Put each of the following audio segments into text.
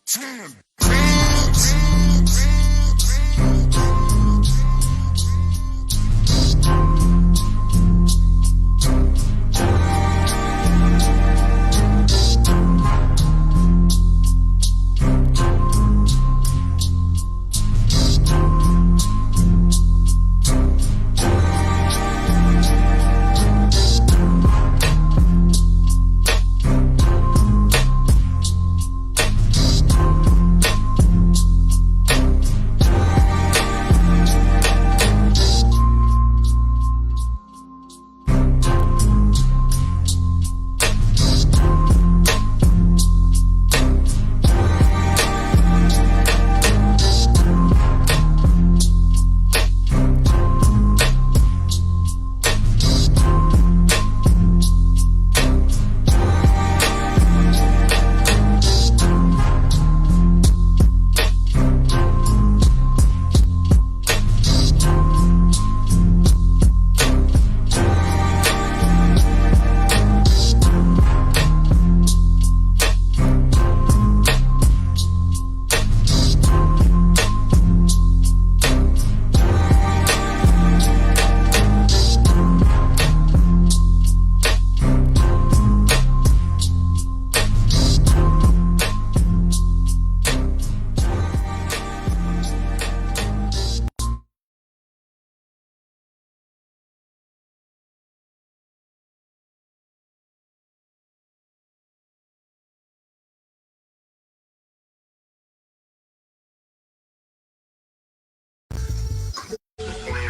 Plan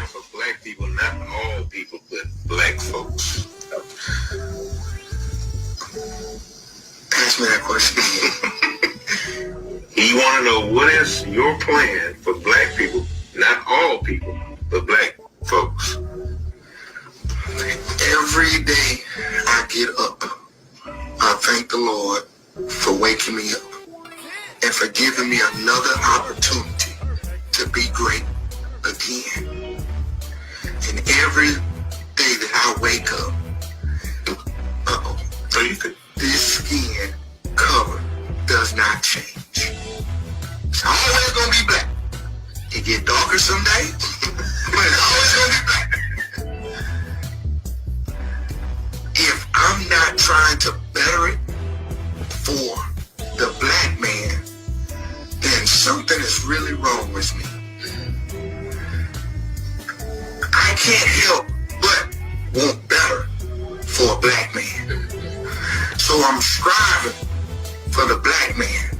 for black people, not all people, but black folks. Ask me that question again. You want to know what is your plan for black people, not all people, but black folks? Every day I get up, I thank the Lord for waking me up and for giving me another opportunity to be great again. And every day that I wake up, this skin color does not change. It's always gonna be black. It get darker some days, but it's always gonna be black. If I'm not trying to better it for the black man, then something is really wrong with me. I can't help but want better for a black man. So I'm striving for the black man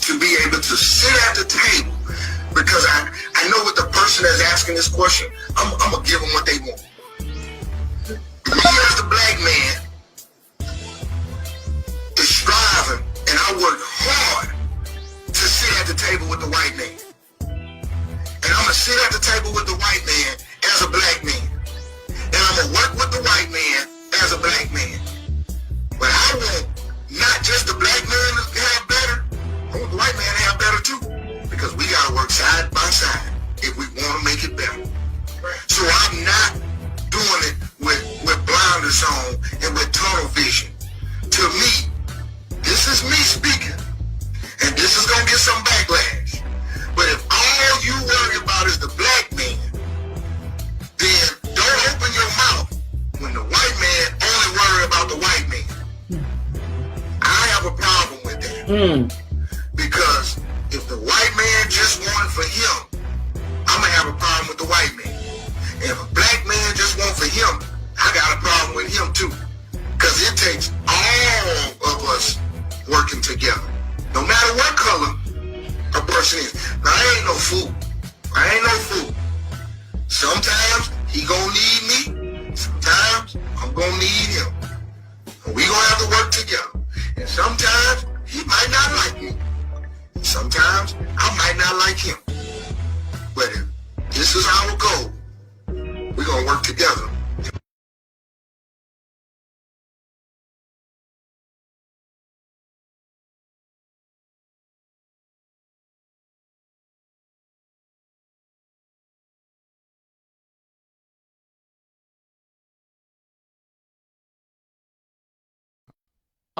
to be able to sit at the table, because I know what the person that's asking this question, I'm going to give them what they want. Me as the black man is striving, and I work hard to sit at the table with the white man. And I'm going to sit at the table with the white man as a black man. And I'm going to work with the white man as a black man. But I want not just the black man to have better, I want the white man to have better too. Because we got to work side by side if we want to make it better. So I'm not doing it with blinders on and with tunnel vision. To me, this is me speaking. And this is going to get some backlash. But if all you worry about is the black man, then don't open your mouth when the white man only worry about the white man. I have a problem with that. Because if the white man just wanted for him, I'm going to have a problem with the white man. And if a black man just want for him, I got a problem with him too. Because it takes all of us working together. No matter what color a person is. Now, I ain't no fool. I ain't no fool. Sometimes he gonna need me. Sometimes I'm gonna need him. And we gonna have to work together. And sometimes he might not like me. And sometimes I might not like him. But if this is our goal, we're gonna work together.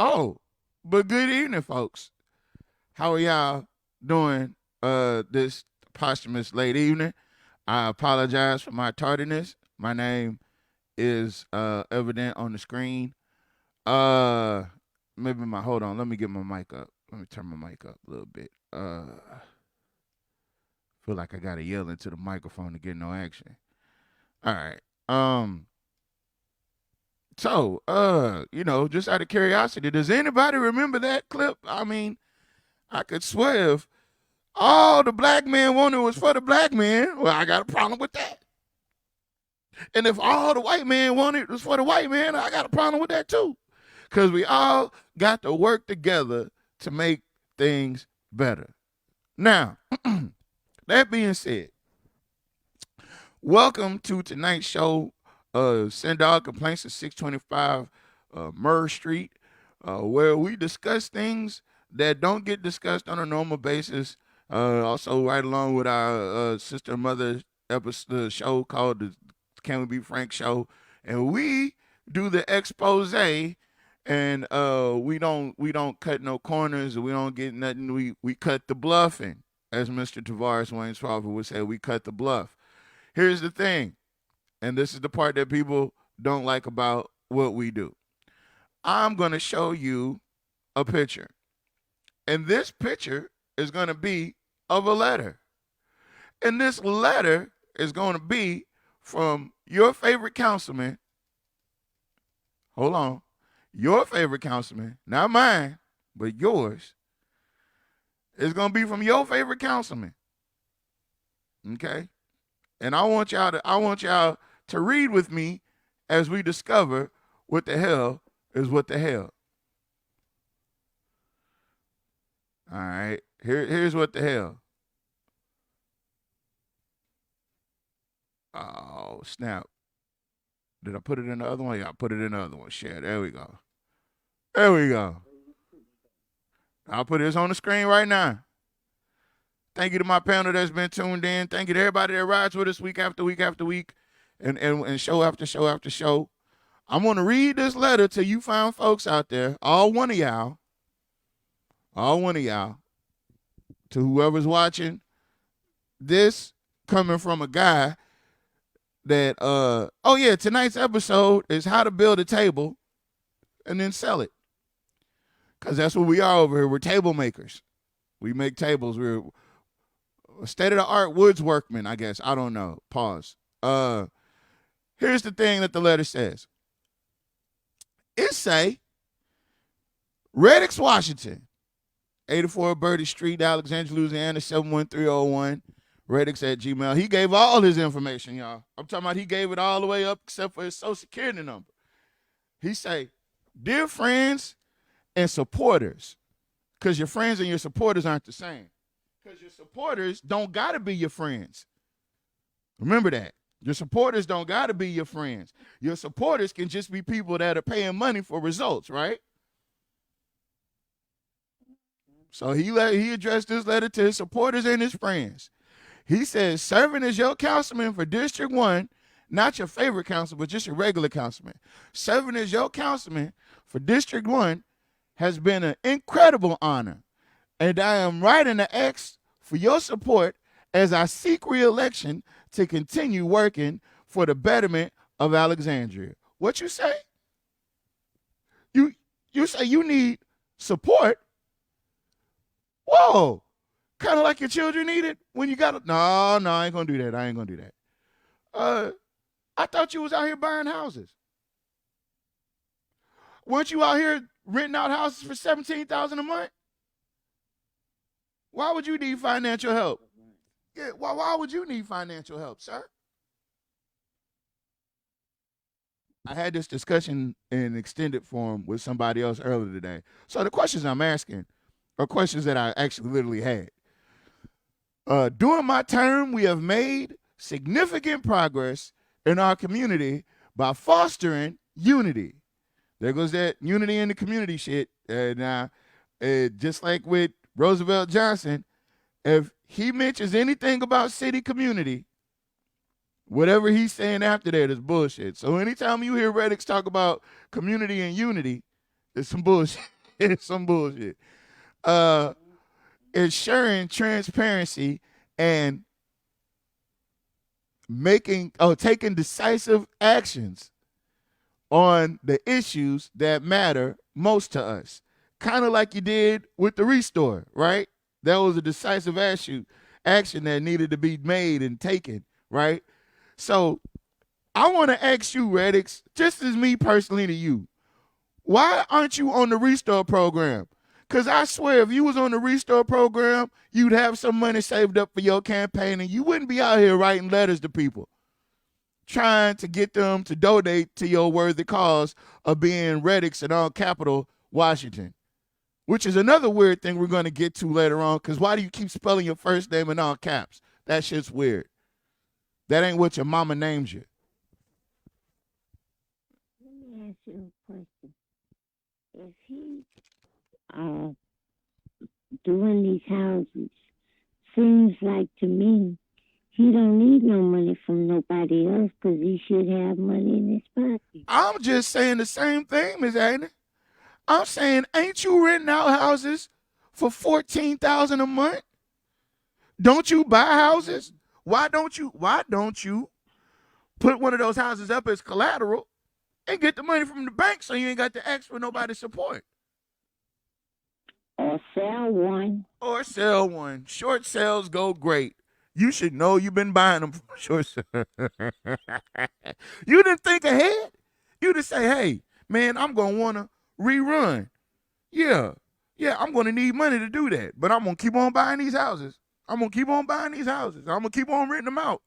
Oh, but good evening, folks. How are y'all doing this posthumous late evening? I apologize for my tardiness. My name is evident on the screen. Maybe my hold on, let me get my mic up. Let me turn my mic up a little bit. Feel like I gotta yell into the microphone to get no action. All right. So, just out of curiosity, does anybody remember that clip? I mean, I could swear if all the black men wanted was for the black men, well, I got a problem with that. And if all the white men wanted was for the white men, I got a problem with that too. Because we all got to work together to make things better. Now, that being said, welcome to tonight's show. Send all complaints to 625 Murr Street, where we discuss things that don't get discussed on a normal basis. Also, right along with our sister mother episode show called the Can We Be Frank show, and we do the expose, and we don't cut no corners. We don't get nothing. We cut the bluffing, as Mr. Tavares Wayne's father would say. We cut the bluff. Here's the thing, and this is the part that people don't like about what we do. I'm going to show you a picture, and this picture is going to be of a letter, and this letter is going to be from your favorite councilman. Hold on. Your favorite councilman, not mine, but yours, is going to be from your favorite councilman. Okay? And I want y'all to read with me as we discover what the hell is what the hell. All right. Here's what the hell. Oh, snap. Did I put it in the other one? Yeah, I put it in the other one. Share. There we go. There we go. I'll put this on the screen right now. Thank you to my panel that's been tuned in. Thank you to everybody that rides with us week after week after week and show after show after show. I'm going to read this letter to you fine folks out there, all one of y'all, to whoever's watching. This coming from a guy that, tonight's episode is how to build a table and then sell it. Because that's what we are over here. We're table makers. We make tables. We're state-of-the-art woods workmen, I guess. I don't know. Pause. Here's the thing that the letter says. It say, Reddix, Washington, 84 Birdie Street, Alexandria, Louisiana, 71301. Reddix@gmail. He gave all his information, y'all. I'm talking about he gave it all the way up except for his social security number. He say, dear friends and supporters, because your friends and your supporters aren't the same. Because your supporters don't got to be your friends. Remember that. Your supporters don't got to be your friends. Your supporters can just be people that are paying money for results, right? So he addressed this letter to his supporters and his friends. He says, serving as your councilman for District 1, not your favorite councilman, but just your regular councilman. Serving as your councilman for District 1 has been an incredible honor, and I am writing to ask for your support as I seek re-election to continue working for the betterment of Alexandria. What you say? You say you need support? Whoa. Kind of like your children need it when you got it. No, I ain't going to do that. I ain't going to do that. I thought you was out here buying houses. Weren't you out here renting out houses for $17,000 a month? Why would you need financial help? Yeah, why would you need financial help, sir? I had this discussion in extended form with somebody else earlier today. So the questions I'm asking are questions that I actually literally had. During my term, we have made significant progress in our community by fostering unity. There goes that unity in the community shit. Now, just like with Roosevelt Johnson, if he mentions anything about city community, whatever he's saying after that is bullshit. So anytime you hear Reddix talk about community and unity, it's some bullshit. It's some bullshit. ensuring transparency and taking decisive actions on the issues that matter most to us. Kind of like you did with the restore, right? That was a decisive action that needed to be made and taken, right? So I want to ask you, Redix, just as me personally to you, why aren't you on the restore program? Because I swear, if you was on the restore program, you'd have some money saved up for your campaign and you wouldn't be out here writing letters to people, trying to get them to donate to your worthy cause of being Redix in all capital Washington, which is another weird thing we're going to get to later on, because why do you keep spelling your first name in all caps? That shit's weird. That ain't what your mama names you. Let me ask you a question. If he uh, doing these houses, seems like to me he don't need no money from nobody else because he should have money in his pocket. I'm just saying the same thing, Ms. Agnes. I'm saying, ain't you renting out houses for $14,000 a month? Don't you buy houses? Why don't you put one of those houses up as collateral and get the money from the bank so you ain't got to ask for nobody's support? Or sell one. Or sell one. Short sales go great. You should know you've been buying them from short sales. You didn't think ahead. You just say, hey, man, I'm going to want to rerun. Yeah, I'm going to need money to do that. But I'm going to keep on buying these houses. I'm going to keep on renting them out.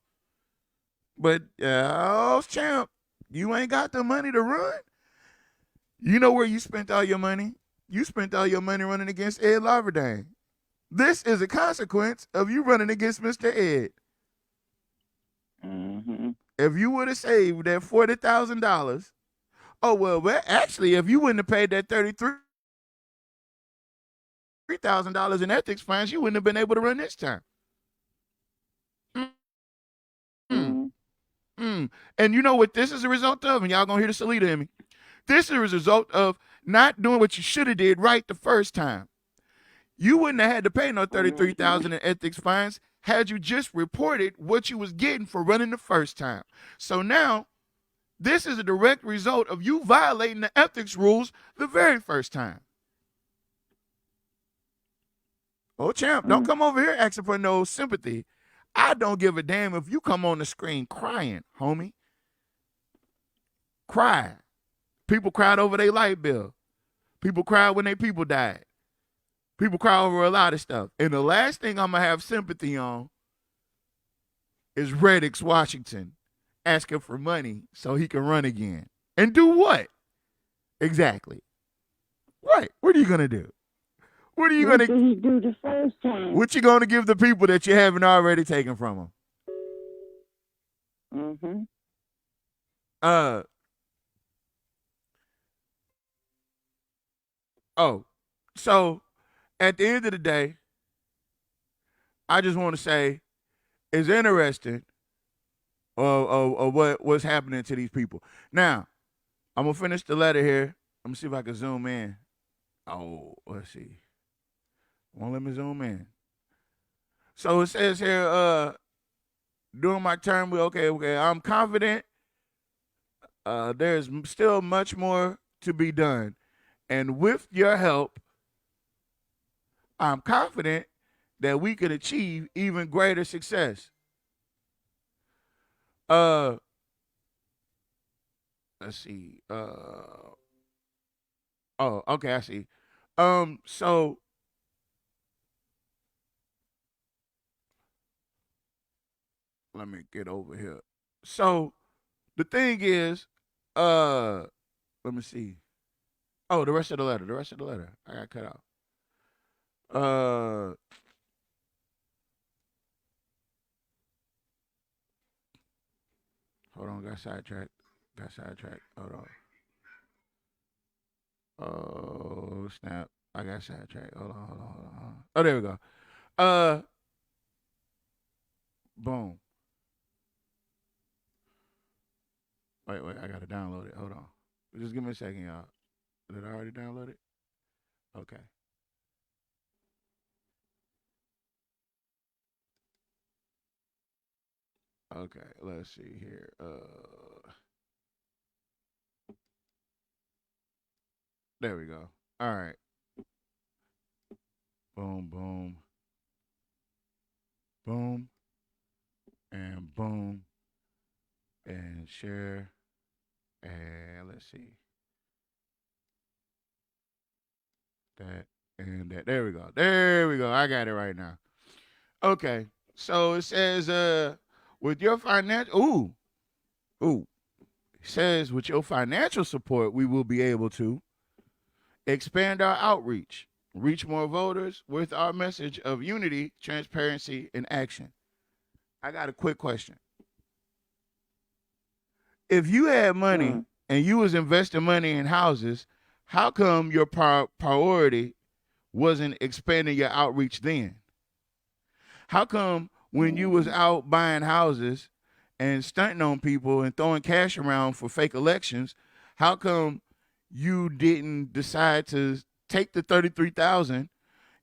But, champ, you ain't got the money to run. You know where you spent all your money? You spent all your money running against Ed Laverdane. This is a consequence of you running against Mr. Ed. Mm-hmm. If you would have saved that $40,000, actually, if you wouldn't have paid that $33,000 in ethics fines, you wouldn't have been able to run this time. And you know what this is a result of? And y'all gonna hear the Salida in me. This is a result of not doing what you should have did right the first time. You wouldn't have had to pay no $33,000 in ethics fines had you just reported what you was getting for running the first time. So now, this is a direct result of you violating the ethics rules the very first time. Oh, champ, don't come over here asking for no sympathy. I don't give a damn if you come on the screen crying, homie. Cry. People cried over their light bill. People cried when their people died. People cry over a lot of stuff. And the last thing I'm going to have sympathy on is Redix Washington asking for money so he can run again. And do what? Exactly. Right. What are you going to do? What are you going to do the first time? What you going to give the people that you haven't already taken from them? Mm-hmm. So at the end of the day, I just want to say it's interesting what's happening to these people. Now, I'm going to finish the letter here. Let me see if I can zoom in. Oh, let's see. Won't let me zoom in. So it says here, during my term, okay, I'm confident there's still much more to be done. And with your help, I'm confident that we can achieve even greater success. Let's see. Okay, I see. So let me get over here. So the thing is, let me see. Oh, the rest of the letter. I got cut out. Hold on, got sidetracked. Hold on. Oh, snap. I got sidetracked. Hold on. Oh, there we go. Boom. Wait, I gotta download it. Hold on. Just give me a second, y'all. Did I already download it? Okay. Okay, let's see here. There we go. All right. Boom, boom, boom, and boom, and share. And let's see that and that. There we go. There we go. I got it right now. Okay. So it says, with your financial, ooh, it says with your financial support, we will be able to expand our outreach, reach more voters with our message of unity, transparency, and action. I got a quick question. If you had money and you was investing money in houses, how come your priority wasn't expanding your outreach then? How come when you was out buying houses and stunting on people and throwing cash around for fake elections, how come you didn't decide to take the 33,000,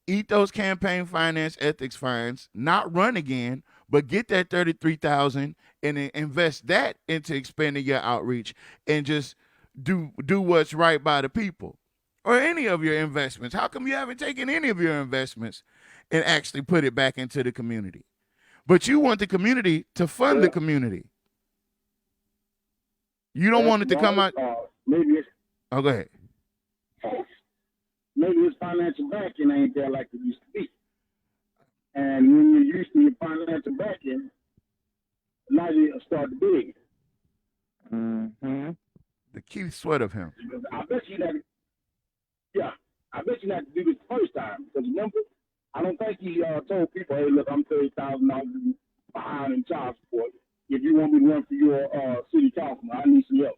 eat those campaign finance ethics fines, not run again, but get that 33,000 and invest that into expanding your outreach and just do what's right by the people? Or any of your investments. How come you haven't taken any of your investments and actually put it back into the community? But you want the community to fund the community. You don't want it to come out. Maybe it's Oh, go ahead. maybe it's financial backing ain't there like it used to be. And when you're used to your financial backing, now you start to dig. Mm-hmm. The Keith Sweat of him. I bet you that. Yeah, I bet you had to do this the first time because remember, I don't think he told people, "Hey, look, I'm $30,000 behind in child support. If you want me to run for your city councilman, I need some help."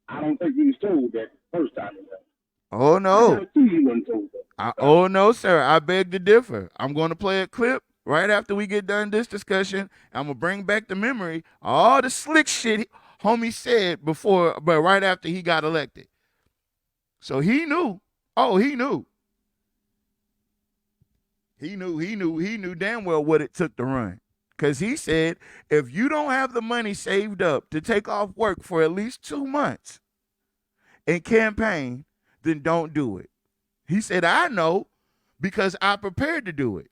I don't think he was told that the first time. Oh, no. He wasn't told that. Oh, no, sir. I beg to differ. I'm going to play a clip right after we get done this discussion. I'm going to bring back the memory, all the slick shit homie said before, but right after he got elected. So he knew. Oh, he knew. He knew damn well what it took to run. Because he said, if you don't have the money saved up to take off work for at least 2 months and campaign, then don't do it. He said, I know because I prepared to do it.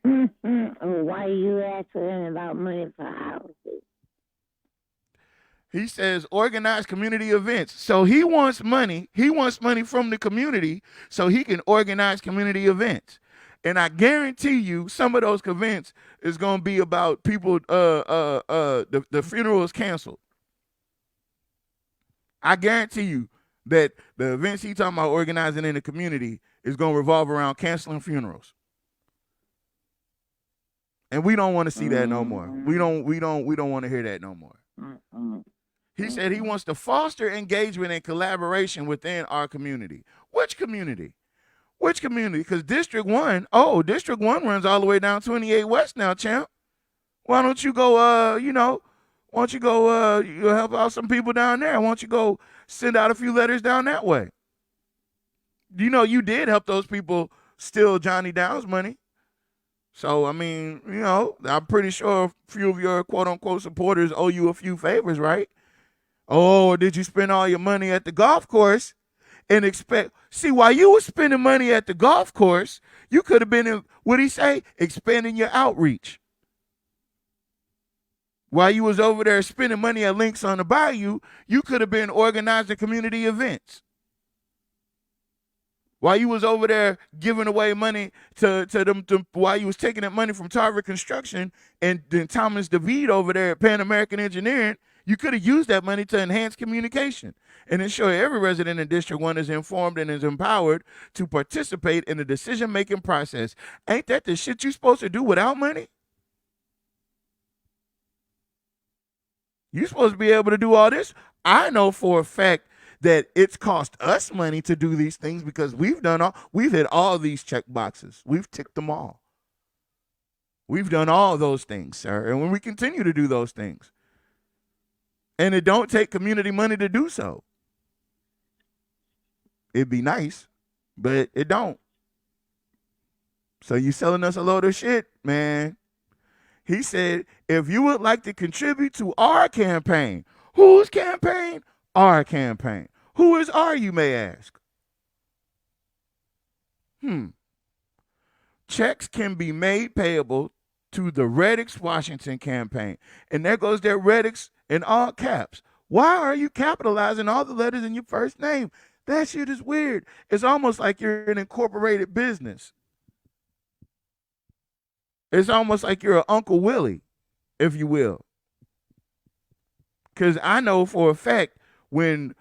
Why you asking about money for houses? He says organize community events. So he wants money. He wants money from the community so he can organize community events. And I guarantee you some of those events is going to be about people, the funeral is canceled. I guarantee you that the events he talking about organizing in the community is going to revolve around canceling funerals. And we don't want to see that no more. We don't want to hear that no more. He said he wants to foster engagement and collaboration within our community. Which community? Which community? Because District 1 runs all the way down 28 West now, champ. Why don't you go, why don't you go help out some people down there? Why don't you go send out a few letters down that way? You know, you did help those people steal Johnny Downs' money. So, I mean, I'm pretty sure a few of your quote-unquote supporters owe you a few favors, right? Oh, did you spend all your money at the golf course and see, while you were spending money at the golf course, you could have been, what'd he say? Expanding your outreach. While you was over there spending money at Links on the Bayou, you could have been organizing community events. While you was over there giving away money to them, while you was taking that money from Tarver Construction and then Thomas DeVito over there at Pan American Engineering, you could have used that money to enhance communication and ensure every resident in District 1 is informed and is empowered to participate in the decision-making process. Ain't that the shit you supposed to do without money? You supposed to be able to do all this. I know for a fact that it's cost us money to do these things because we've hit all these check boxes. We've ticked them all. We've done all those things, sir, and when we continue to do those things. And it don't take community money to do so. It'd be nice, but it don't. So you selling us a load of shit, man. He said, if you would like to contribute to our campaign, whose campaign? Our campaign. Who is our, you may ask? Checks can be made payable to the Reddix Washington campaign. And there goes that Reddix in all caps. Why are you capitalizing all the letters in your first name? That shit is weird. It's almost like you're an incorporated business. It's almost like you're an Uncle Willie, if you will. Because I know for a fact when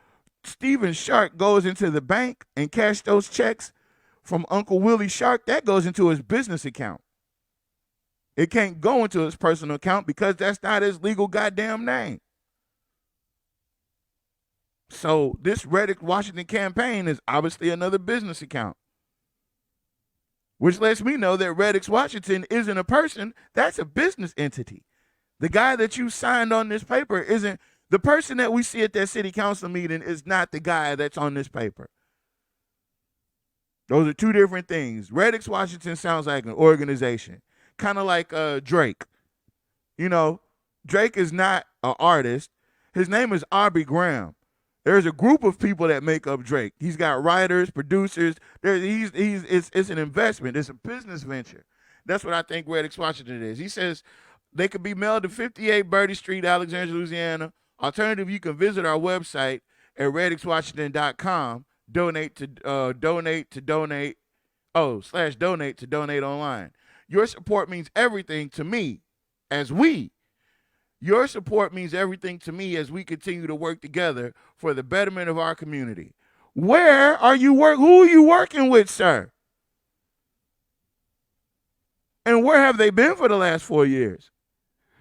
Steven Shark goes into the bank and cash those checks from Uncle Willie Shark, that goes into his business account. It can't go into his personal account because that's not his legal goddamn name. So this Reddix Washington campaign is obviously another business account, which lets me know that Reddix Washington isn't a person. That's a business entity. The guy that you signed on this paper isn't the person that we see at that city council meeting is not the guy that's on this paper. Those are two different things. Reddix Washington sounds like an organization, kind of like Drake. You know, Drake is not an artist. His name is Aubrey Graham. There's a group of people that make up Drake. He's got writers, producers. It's an investment. It's a business venture. That's what I think Reddix Washington is. He says they could be mailed to 58 Birdie Street, Alexandria, Louisiana. Alternative, you can visit our website at reddixwashington.com. Donate to donate online. Your support means everything to me Your support means everything to me as we continue to work together for the betterment of our community. Where are you who are you working with, sir? And where have they been for the last 4 years?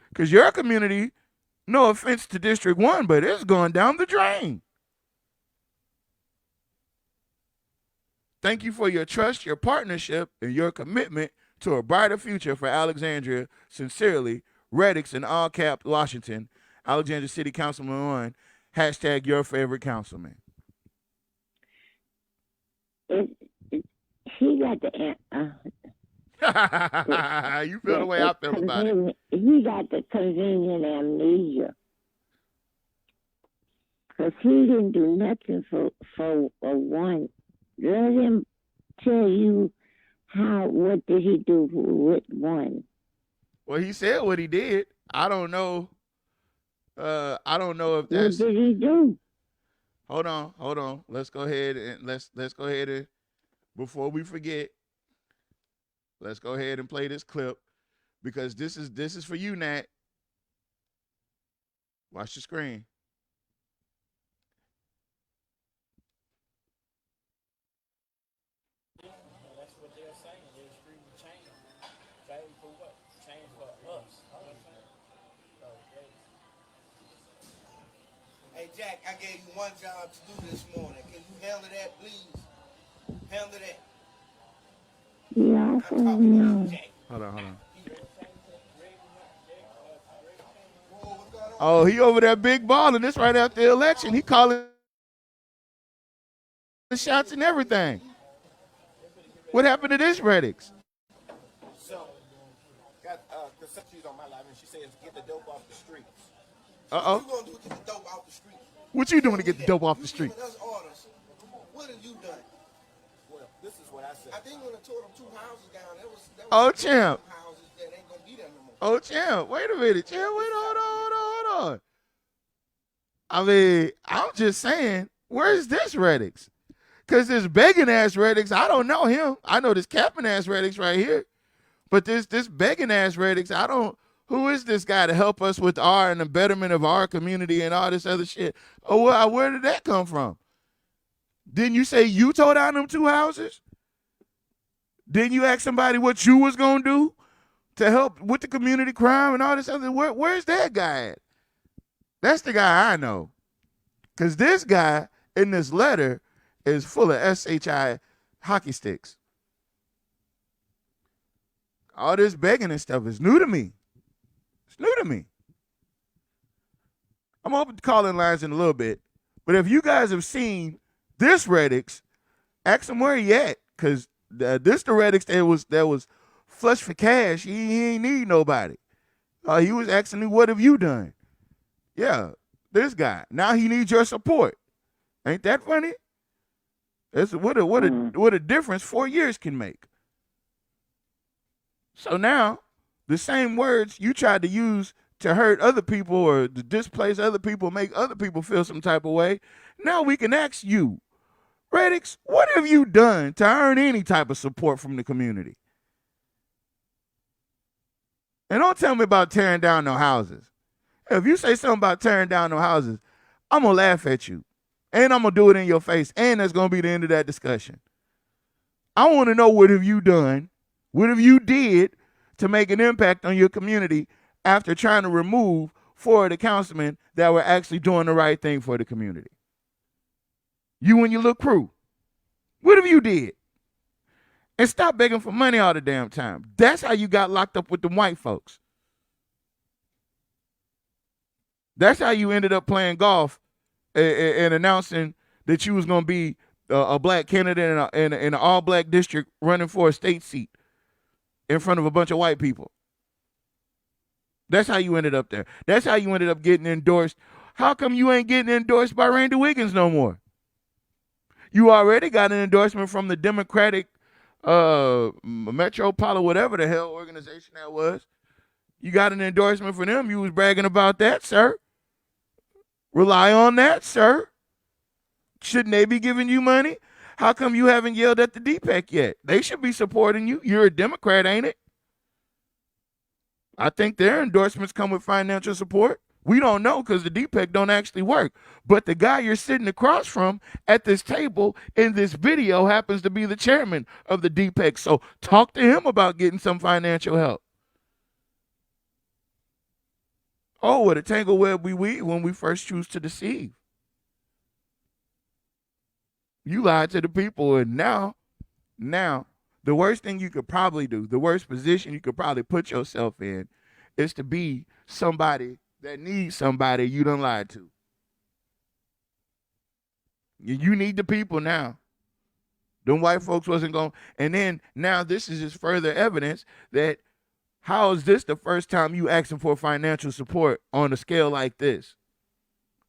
Because your community, no offense to District 1, but it's gone down the drain. Thank you for your trust, your partnership, and your commitment to a brighter future for Alexandria. Sincerely, Reddix in all cap Washington, Alexandria City Councilman 1, hashtag your favorite councilman. He got the you feel the way I feel about it. He got the convenient amnesia. Because he didn't do nothing for one. Let him tell you what did he do with one. Well, he said what he did. I don't know. I don't know if that's. What did he do? Hold on. Let's go ahead and before we forget, let's go ahead and play this clip because this is for you, Nat. Watch the screen. That's what they're saying. They're screaming change. Change for what? Change for us. Hey, Jack, I gave you one job to do this morning. Can you handle that, please? Handle that. Yeah, I'm talking to you, Jack. Hold on. Whoa, what's going on? Oh, he over there big balling. This right after the election. He calling the shots and everything. What happened to this Reddix? So, got she's on my live and she says get the dope off the streets. Uh-oh. What you gonna do to get the dope off the street? What you doing to get the dope off the street? You giving us orders. What have you done? Well, this is what I said. I think when I tore them 2 houses down, that was Oh, champ. 2 houses that ain't gonna be there no more. Oh, champ. Wait a minute. Champ, hold on. I mean, I'm just saying, where's this Reddix? Because this begging ass Reddix, I don't know him. I know this capping ass Reddix right here. But this begging ass Reddix, who is this guy to help us with and the betterment of our community and all this other shit? Oh, well, where did that come from? Didn't you say you tore down them 2 houses? Didn't you ask somebody what you was going to do to help with the community crime and all this other? Where's that guy at? That's the guy I know. Because this guy in this letter is full of SHI hockey sticks. All this begging and stuff is new to me. It's new to me. I'm open to calling lines in a little bit. But if you guys have seen this Reddix, ask him where he at. Because this the Reddix that was flush for cash. He ain't need nobody. He was asking me, what have you done? Yeah, this guy. Now he needs your support. Ain't that funny? It's what a difference 4 years can make. So now, the same words you tried to use to hurt other people or to displace other people, make other people feel some type of way, now we can ask you, Radix, what have you done to earn any type of support from the community? And don't tell me about tearing down no houses. If you say something about tearing down no houses, I'm going to laugh at you. And I'm going to do it in your face. And that's going to be the end of that discussion. I want to know, what have you done? What have you did to make an impact on your community after trying to remove 4 of the councilmen that were actually doing the right thing for the community? You and your little crew. What have you did? And stop begging for money all the damn time. That's how you got locked up with the white folks. That's how you ended up playing golf and announcing that you was going to be a black candidate in an all-black district running for a state seat in front of a bunch of white people. That's how you ended up there. That's how you ended up getting endorsed. How come you ain't getting endorsed by Randy Wiggins no more? You already got an endorsement from the Democratic Metropolitan, whatever the hell organization that was. You got an endorsement for them. You was bragging about that, sir. Rely on that, sir. Shouldn't they be giving you money? How come you haven't yelled at the DPEC yet? They should be supporting you. You're a Democrat, ain't it? I think their endorsements come with financial support. We don't know because the DPEC don't actually work. But the guy you're sitting across from at this table in this video happens to be the chairman of the DPEC. So talk to him about getting some financial help. Oh, what a tangle web we weave when we first choose to deceive. You lied to the people, and now, the worst thing you could probably do, the worst position you could probably put yourself in, is to be somebody that needs somebody you done lied to. You need the people now. Them white folks wasn't going, and then now this is just further evidence that how is this the first time you asking for financial support on a scale like this?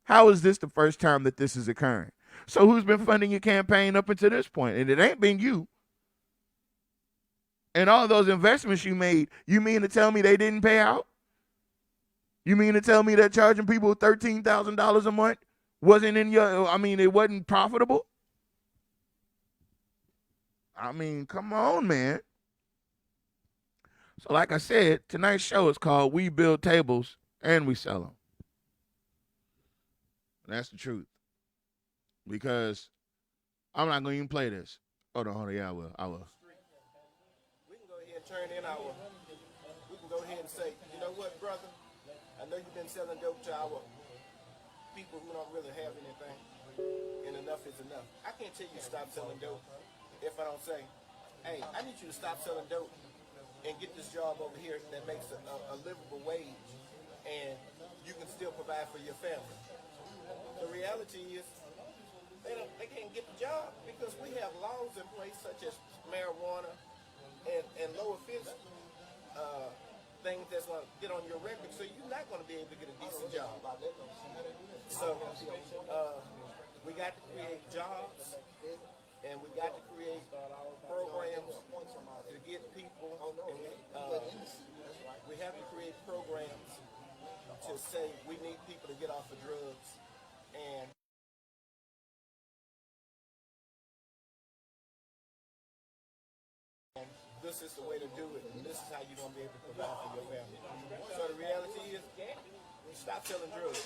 How is this the first time that this is occurring? So who's been funding your campaign up until this point? And it ain't been you. And all those investments you made, you mean to tell me they didn't pay out? You mean to tell me that charging people $13,000 a month wasn't it wasn't profitable? I mean, come on, man. So like I said, tonight's show is called We Build Tables and We Sell Them. That's the truth. Because I'm not going to even play this. Hold on. Yeah, I will. We can go ahead and turn in we can go ahead and say, you know what, brother? I know you've been selling dope to our people who don't really have anything, and enough is enough. I can't tell you to stop selling dope if I don't say, hey, I need you to stop selling dope and get this job over here that makes a livable wage, and you can still provide for your family. The reality is, they can't get the job because we have laws in place such as marijuana and low offense things that's going to get on your record, so you're not going to be able to get a decent job. So we got to create jobs, and we got to create programs to get people, and we have to create programs to say we need people to get off of drugs, and this is the way to do it, and this is how you're going to be able to provide for your family. So the reality is, you stop selling drugs,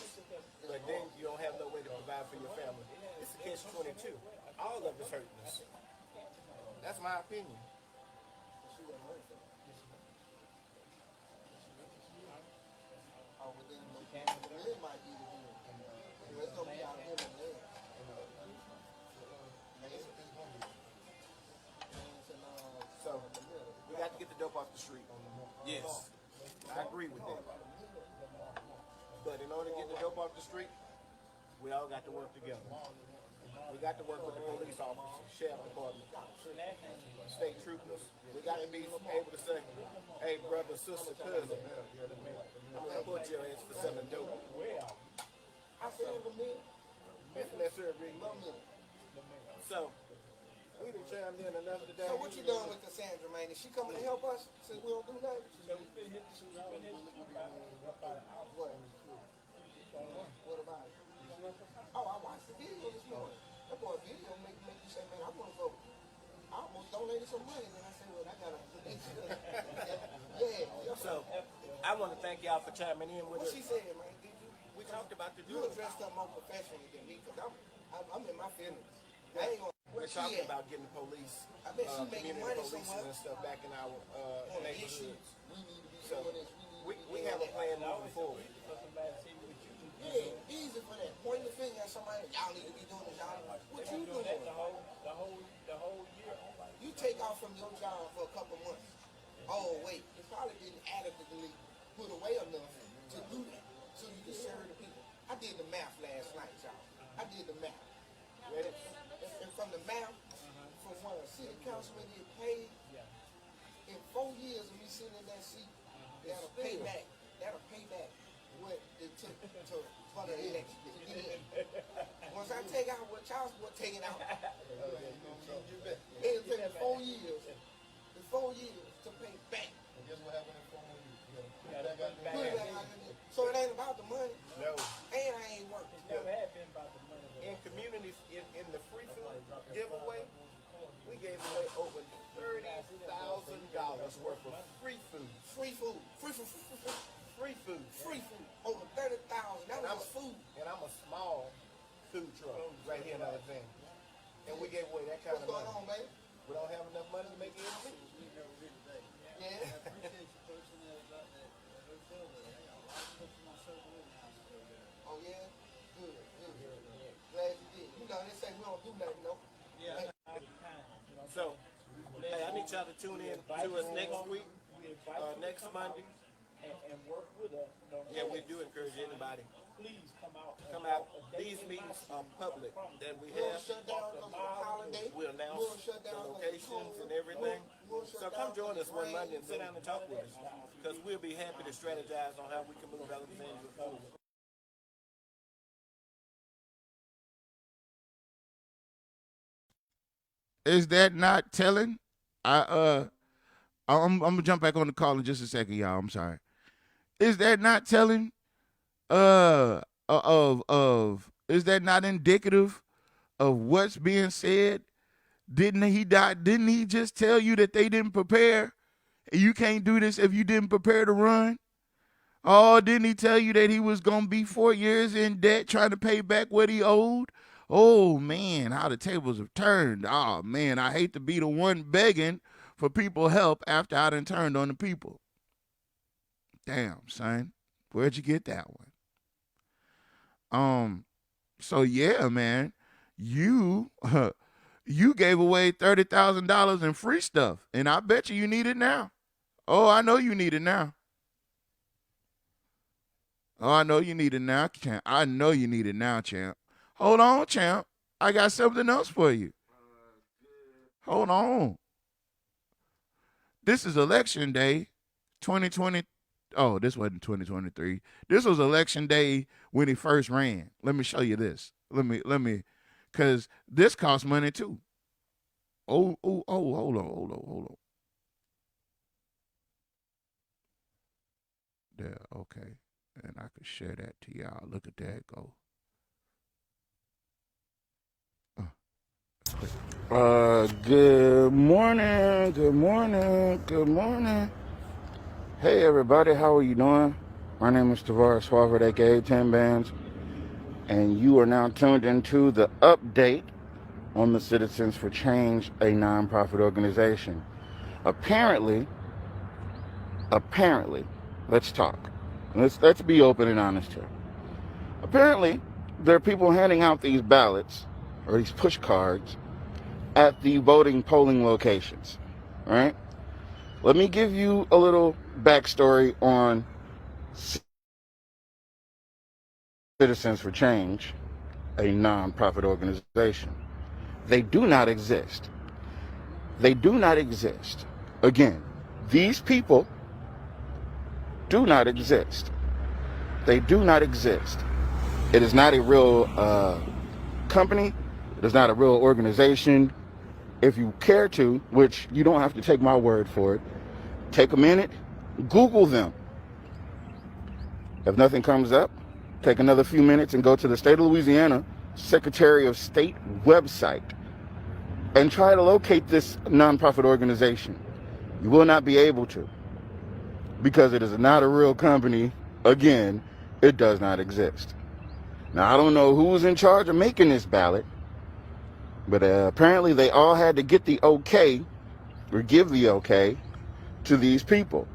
but then you don't have no way to provide for your family. It's a catch-22. All of us hurting us. That's my opinion. So, we got to get the dope off the street. Yes, I agree with that. But in order to get the dope off the street, we all got to work together. We got to work with the police officers, sheriff department, state troopers. We got to be able to say, hey, brother, sister, cousin, your ass for selling dope. I said a million. If necessary, $1 million. So, we done chimed in enough today. So what you doing with Cassandra, man? Is she coming to help us since we don't do nothing? What? What about it? Oh, I watched the video this morning. That boy video make you say, man, I want to vote. I almost donated some money, and I said, well, I got to. Yeah. So, I want to thank y'all for chiming in with What us. she said, man? We talked about the You dressed up more professionally than me, because I'm in my feelings. I ain't gonna. We're Where she talking at? about getting the police, I bet she making community money policing somewhere. and stuff back in our On the neighborhoods. issues. We need to be So, doing this. we have a plan moving forward. Yeah, easy for that. Point the finger at somebody. Y'all need to be doing this. Y'all. What you doing? The whole year. You take off from your job for a couple months. Oh wait, it's probably didn't adequately put away enough to do that, so you can serve the people. I did the math last night, y'all. I did the math. Ready? And from the math, from what a city councilman get paid in 4 years of me sitting in that seat, that'll pay back. That'll pay back what it took for the election to get in. Once I take out what y'all was taking out, it'll take me 4 years. The 4 years to pay back. Guess what happened in 4 years? Put it back out in there. So it ain't about the money, No. and I ain't working. Never had been about the money. In communities, in the free food giveaway, we gave away over $30,000 worth of free food. Free food. Free food. Free food. Free food. Over 30,000. That was food. And I'm a small food truck right here in Alexandria. And we gave away that kind What's of going money. on, man? We don't have enough money to make it in. Yeah. Oh yeah. Good. Glad you did. You know they say we don't do nothing, though. Yeah. So, hey, I need y'all to tune in to us next week, next Monday. And work with us. Yeah, we do encourage anybody. Please come out. Come out. These meetings are public that we We'll have. shut down because of the holiday. We'll announce We'll shut the down locations and everything. So come join us one Monday and sit down and talk with us. Because we'll be happy to strategize on how we can move Alexandria forward. Is that not telling? I'm gonna jump back on the call in just a second, y'all. I'm sorry. Is that not telling? Is that not indicative of what's being said? Didn't he just tell you that they didn't prepare? You can't do this if you didn't prepare to run. Oh, didn't he tell you that he was gonna be 4 years in debt trying to pay back what he owed? Oh man, how the tables have turned. Oh man, I hate to be the one begging for people help after I done turned on the people. Damn, son. Where'd you get that one? So yeah, man, you gave away $30,000 in free stuff, and I bet you need it now. Oh, I know you need it now. Oh, I know you need it now, champ. I know you need it now, champ. Hold on, champ. I got something else for you. Hold on. This is election day, 2020. Oh, this wasn't 2023. This was election day when he first ran. Let me show you this. Let me, because this costs money too. Hold on. There, okay. And I could share that to y'all. Look at that go. Good morning. Hey everybody, how are you doing? My name is Tavares Swafford, aka 10 Bands, and you are now tuned into the update on the Citizens for Change, a nonprofit organization. Apparently, let's talk. Let's be open and honest here. Apparently, there are people handing out these ballots or these push cards at the polling locations, right? Let me give you a little backstory on Citizens for Change, a nonprofit organization. They do not exist. Again, these people do not exist. They do not exist. It is not a real company. It is not a real organization. If you care to, which you don't have to take my word for it, take a minute, Google them. If nothing comes up, take another few minutes and go to the state of Louisiana Secretary of State website and try to locate this nonprofit organization. You will not be able to, because it is not a real company. Again, it does not exist. Now, I don't know who's in charge of making this ballot, but apparently they all had to get the okay, or give the okay, to these people.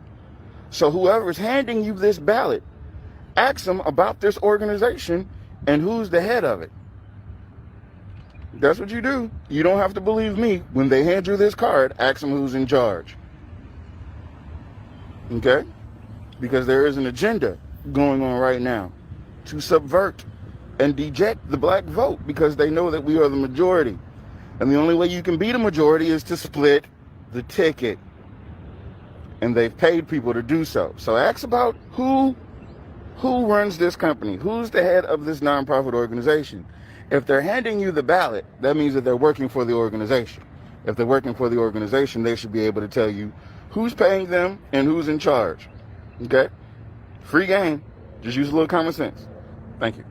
So whoever's handing you this ballot, ask them about this organization and who's the head of it. That's what you do. You don't have to believe me. When they hand you this card, ask them who's in charge. Okay? Because there is an agenda going on right now to subvert and deject the black vote, because they know that we are the majority. And the only way you can beat a majority is to split the ticket. And they've paid people to do so. So ask about who runs this company, who's the head of this nonprofit organization. If they're handing you the ballot, that means that they're working for the organization. If they're working for the organization, they should be able to tell you who's paying them and who's in charge. Okay? Free game. Just use a little common sense. Thank you.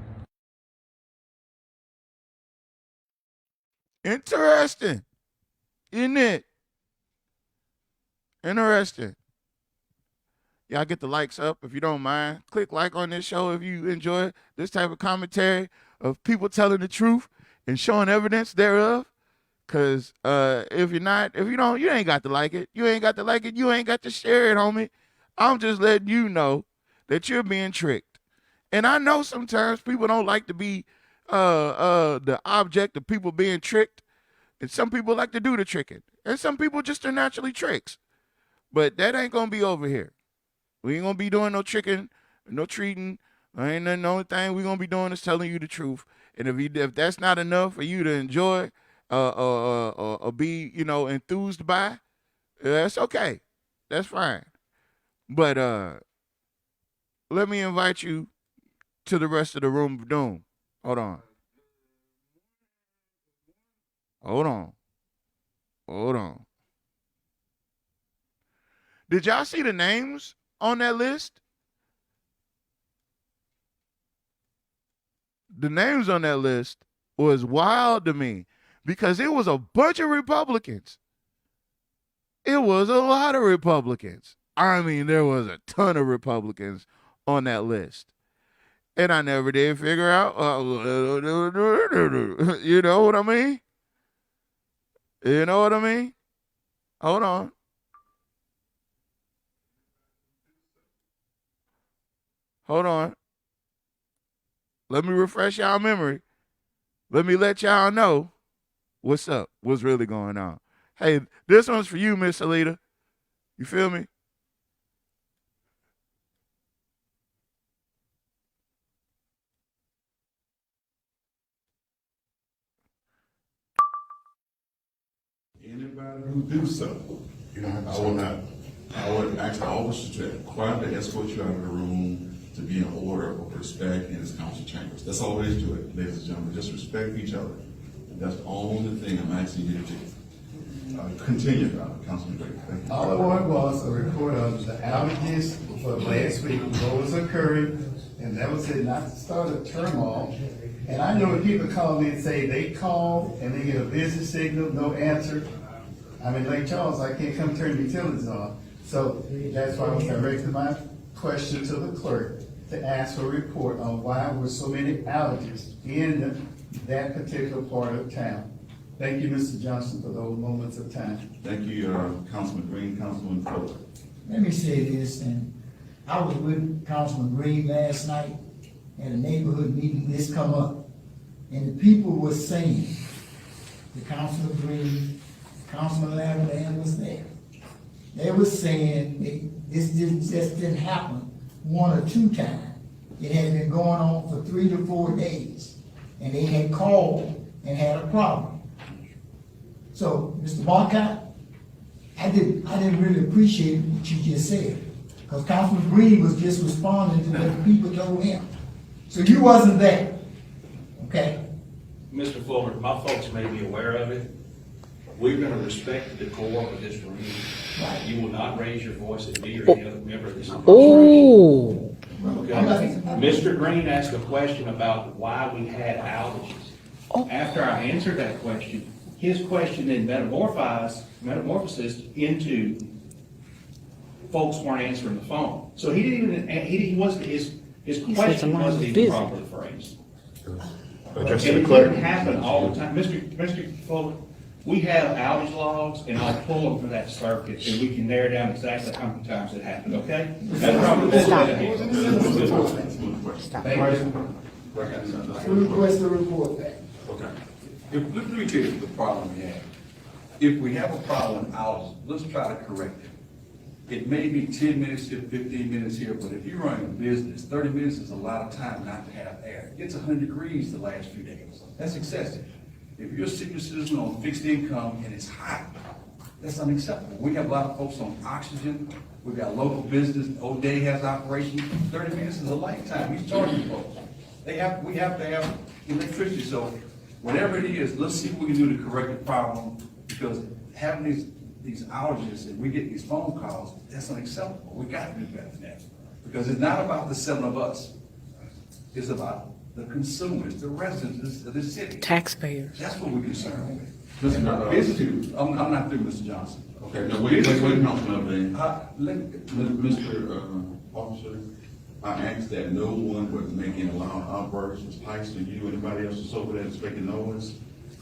Interesting. Isn't it? Interesting. Y'all get the likes up if you don't mind. Click like on this show if you enjoy this type of commentary of people telling the truth and showing evidence thereof. Cause if you don't, you ain't got to like it. You ain't got to like it. You ain't got to share it, homie. I'm just letting you know that you're being tricked. And I know sometimes people don't like to be the object of people being tricked. And some people like to do the tricking. And some people just are naturally tricks. But that ain't gonna be over here. We ain't gonna be doing no tricking, no treating. Ain't the only thing we gonna be doing is telling you the truth. And if that's not enough for you to enjoy or be, enthused by, that's okay. That's fine. But let me invite you to the rest of the room of doom. Hold on. Did y'all see the names on that list? The names on that list was wild to me because it was a bunch of Republicans. It was a lot of Republicans. I mean, there was a ton of Republicans on that list. And I never did figure out, you know what I mean? You know what I mean? Hold on. Let me refresh y'all memory. Let me let y'all know what's up, what's really going on. Hey, this one's for you, Miss Alita. You feel me? Anybody who do so, I would ask the officers to quietly escort you out of the room to be in order of respect in this council chambers. That's all there is to it, ladies and gentlemen. Just respect each other. And that's the only thing I'm asking you to do. Continue, Councilman Gray. Thank you. All I wanted was a report of the outages for last week, what was occurring, and that was it, not to start a turmoil. And I know when people call me and say they call and they get a busy signal, no answer. I mean, like Charles, I can't come turn the utilities on. So that's why I was directing my question to the clerk to ask for a report on why there were so many outages in that particular part of town. Thank you, Mr. Johnson, for those moments of time. Thank you, Councilman Green, Councilman Fuller. Let me say this, and I was with Councilman Green last night at a neighborhood meeting. This come up, and the people were saying, the Councilman Green, Councilman Lavender was there. They were saying this just didn't happen one or two times. It had been going on for 3 to 4 days, and they had called and had a problem. So, Mr. Marcotte, I didn't really appreciate what you just said. Because Councilman Green was just responding to what the people told him. So you wasn't there, okay? Mr. Fuller, my folks may be aware of it. We're going to respect the decorum of this room. You will not raise your voice at me or any other member of this. Ooh. Okay. Mr. Green asked a question about why we had outages. After I answered that question, his question then metamorphosis into folks weren't answering the phone. So he didn't even, he wasn't, his question wasn't even properly phrased. And it didn't happen all the time. Mr. Fuller, we have outage logs, and I'll pull them for that circuit, and we can narrow down exactly how many times it happened, okay? That's probably the best way to handle it. Request a report back. Okay. Let me tell you the problem we have. If we have a problem with outages, let's try to correct it. It may be 10 minutes here, 15 minutes here, but if you're running a business, 30 minutes is a lot of time not to have air. It gets 100 degrees the last few days. That's excessive. If you're a senior citizen on fixed income and it's hot, that's unacceptable. We have a lot of folks on oxygen. We've got local business. O'Day has operations. 30 minutes is a lifetime. He's charging folks. We have to have electricity. So whatever it is, let's see what we can do to correct the problem, because having these outages and we get these phone calls, that's unacceptable. We got to do better than that, because it's not about the 7 of us. It's about the consumers, the residents of this city. Taxpayers. That's what we're concerned with. I'm not through, Mr. Johnson. Okay, now wait, Councilman Mr. Officer, I asked that no one was making loud outbursts. Was Tyson, you, anybody else was over there that's making noise?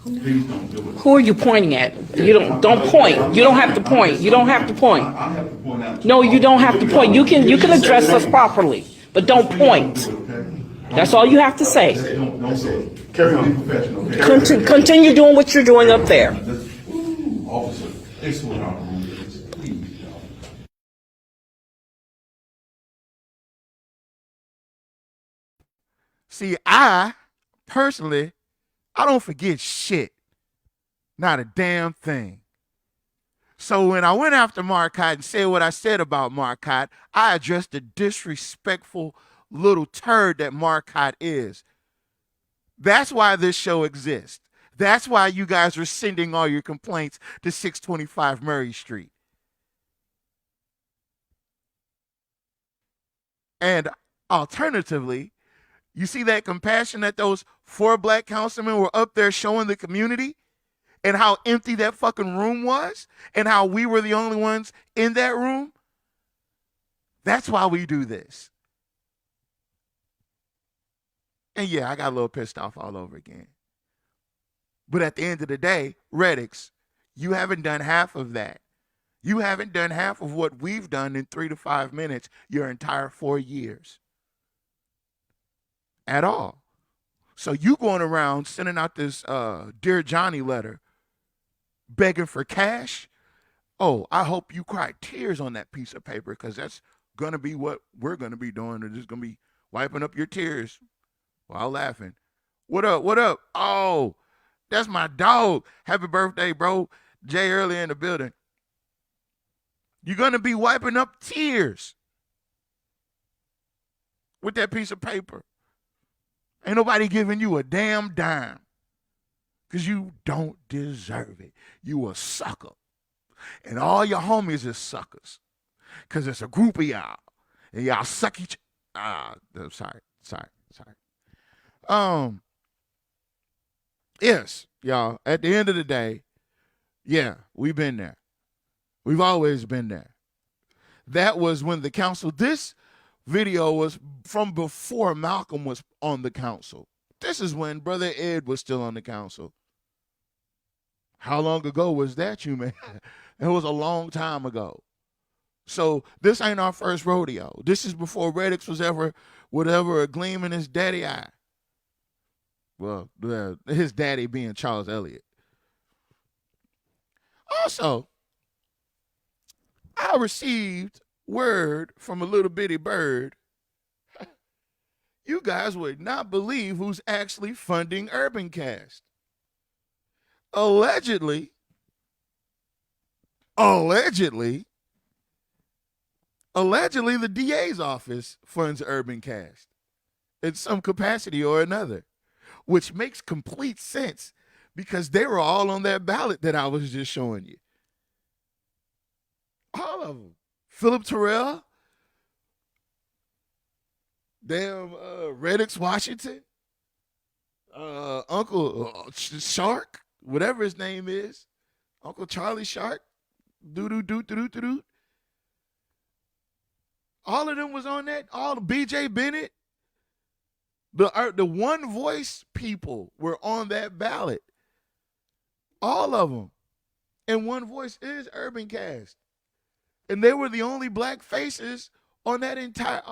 Please don't do it. Who are you pointing at? You don't point. You don't have to point. You don't have to point. I have to point out. No, you don't have to point. You can address us properly, but don't point. That's all you have to say. Don't say it. Carry on. Be professional, okay? Continue doing what you're doing up there. Officer, this one out the room, please, y'all. See, I personally, I don't forget shit. Not a damn thing. So when I went after Marcotte and said what I said about Marcotte, I addressed the disrespectful little turd that Marcotte is. That's why this show exists. That's why you guys are sending all your complaints to 625 Murray Street. And alternatively, you see that compassion that those 4 black councilmen were up there showing the community, and how empty that fucking room was, and how we were the only ones in that room? That's why we do this. And yeah, I got a little pissed off all over again. But at the end of the day, Reddix, you haven't done half of that. You haven't done half of what we've done in 3 to 5 minutes your entire 4 years. At all. So you going around sending out this Dear Johnny letter begging for cash? Oh, I hope you cry tears on that piece of paper, because that's going to be what we're going to be doing. We're just going to be wiping up your tears while laughing. What up? What up? Oh, that's my dog. Happy birthday, bro. Jay early in the building. You're going to be wiping up tears with that piece of paper. Ain't nobody giving you a damn dime, because you don't deserve it. You a sucker. And all your homies is suckers, because it's a group of y'all. And y'all suck each... Sorry. Yes, y'all, at the end of the day, yeah, we've been there. We've always been there. That was when the council... This video was from before Malcolm was on the council. This is when Brother Ed was still on the council. How long ago was that, you man? It was a long time ago. So this ain't our first rodeo. This is before Reddix was ever a gleam in his daddy eye. Well, his daddy being Charles Elliott. Also, I received word from a little bitty bird. You guys would not believe who's actually funding UrbanCast. Allegedly, Allegedly, the DA's office funds Urban Cast in some capacity or another, which makes complete sense because they were all on that ballot that I was just showing you. All of them. Philip Terrell, damn Reddix Washington, Uncle Shark, whatever his name is, Uncle Charlie Shark, doo-doo-doo-doo-doo-doo. All of them was on that. All the BJ Bennett, the One Voice people were on that ballot. All of them. And One Voice is Urban Cast. And they were the only black faces on that entire,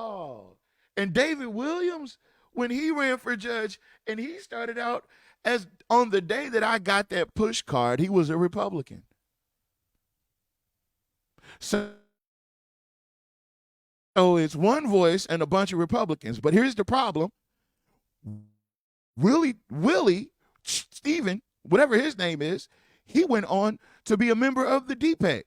And David Williams, when he ran for judge, and he started out as, on the day that I got that push card, he was a Republican. So it's One Voice and a bunch of Republicans. But here's the problem. Willie, Stephen, whatever his name is, he went on to be a member of the DPEC.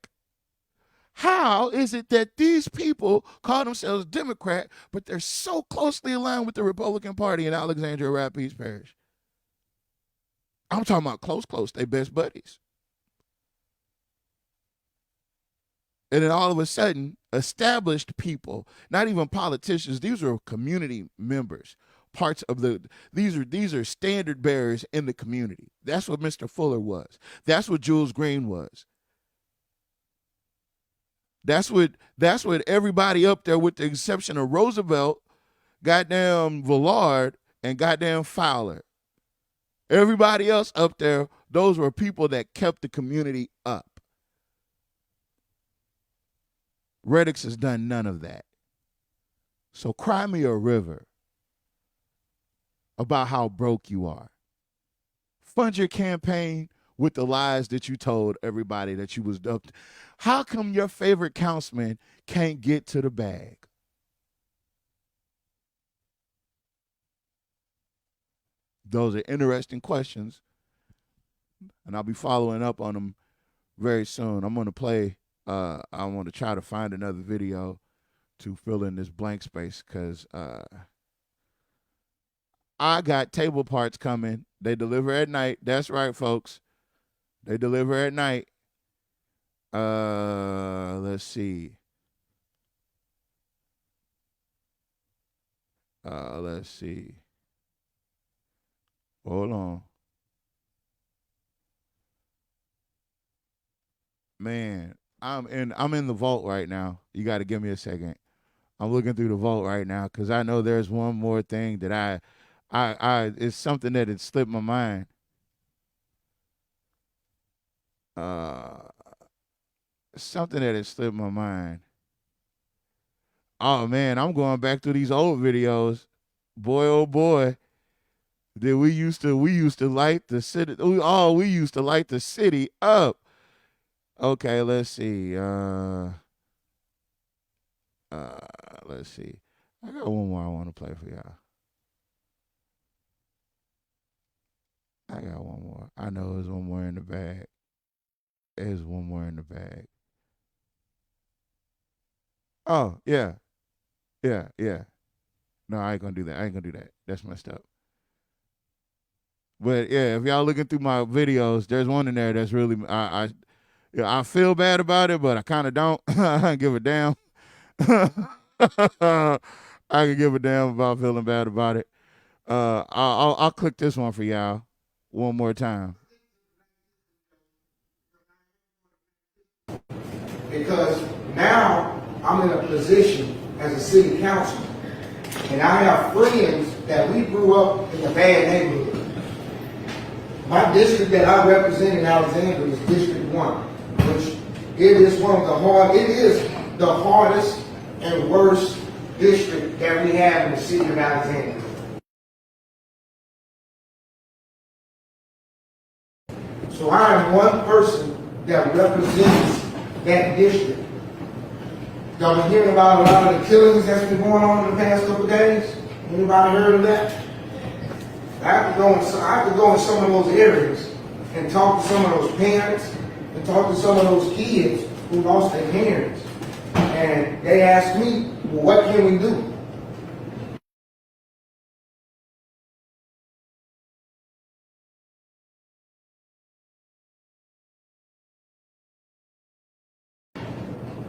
How is it that these people call themselves Democrat, but they're so closely aligned with the Republican Party in Alexandria Rapides Parish? I'm talking about close. They best buddies. And then all of a sudden, established people, not even politicians, these are community members, parts of these are standard bearers in the community. That's what Mr. Fuller was. That's what Jules Green was. That's what everybody up there, with the exception of Roosevelt, goddamn Villard, and goddamn Fowler. Everybody else up there, those were people that kept the community up. Reddix has done none of that. So cry me a river about how broke you are. Fund your campaign with the lies that you told everybody that you was up to. How come your favorite councilman can't get to the bag? Those are interesting questions, and I'll be following up on them very soon. I'm going to play, I want to try to find another video to fill in this blank space because I got table parts coming. They deliver at night. That's right, folks. They deliver at night. Let's see. Let's see. Hold on. Man, I'm in the vault right now. You got to give me a second. I'm looking through the vault right now because I know there's one more thing that I it's something that had slipped my mind. Something that had slipped my mind. Oh man, I'm going back to these old videos. Boy, oh boy. That we used to light the city. We used to light the city up. Okay, let's see. Let's see. I got one more I want to play for y'all. I got one more. I know there's one more in the bag. There's one more in the bag. Oh, yeah. Yeah. No, I ain't gonna do that. That's messed up. But yeah, if y'all looking through my videos, there's one in there that's really I feel bad about it, but I kind of don't. I don't give a damn. I can give a damn about feeling bad about it. I'll click this one for y'all one more time. Because now I'm in a position as a city councilman, and I have friends that we grew up in a bad neighborhood. My district that I represent in Alexandria is District 1, which it is the hardest and worst district that we have in the city of Alexandria. So I am one person that represents that district. Y'all been hearing about a lot of the killings that's been going on in the past couple of days? Anybody heard of that? I have to go in some of those areas and talk to some of those parents and talk to some of those kids who lost their parents. And they asked me, well, what can we do?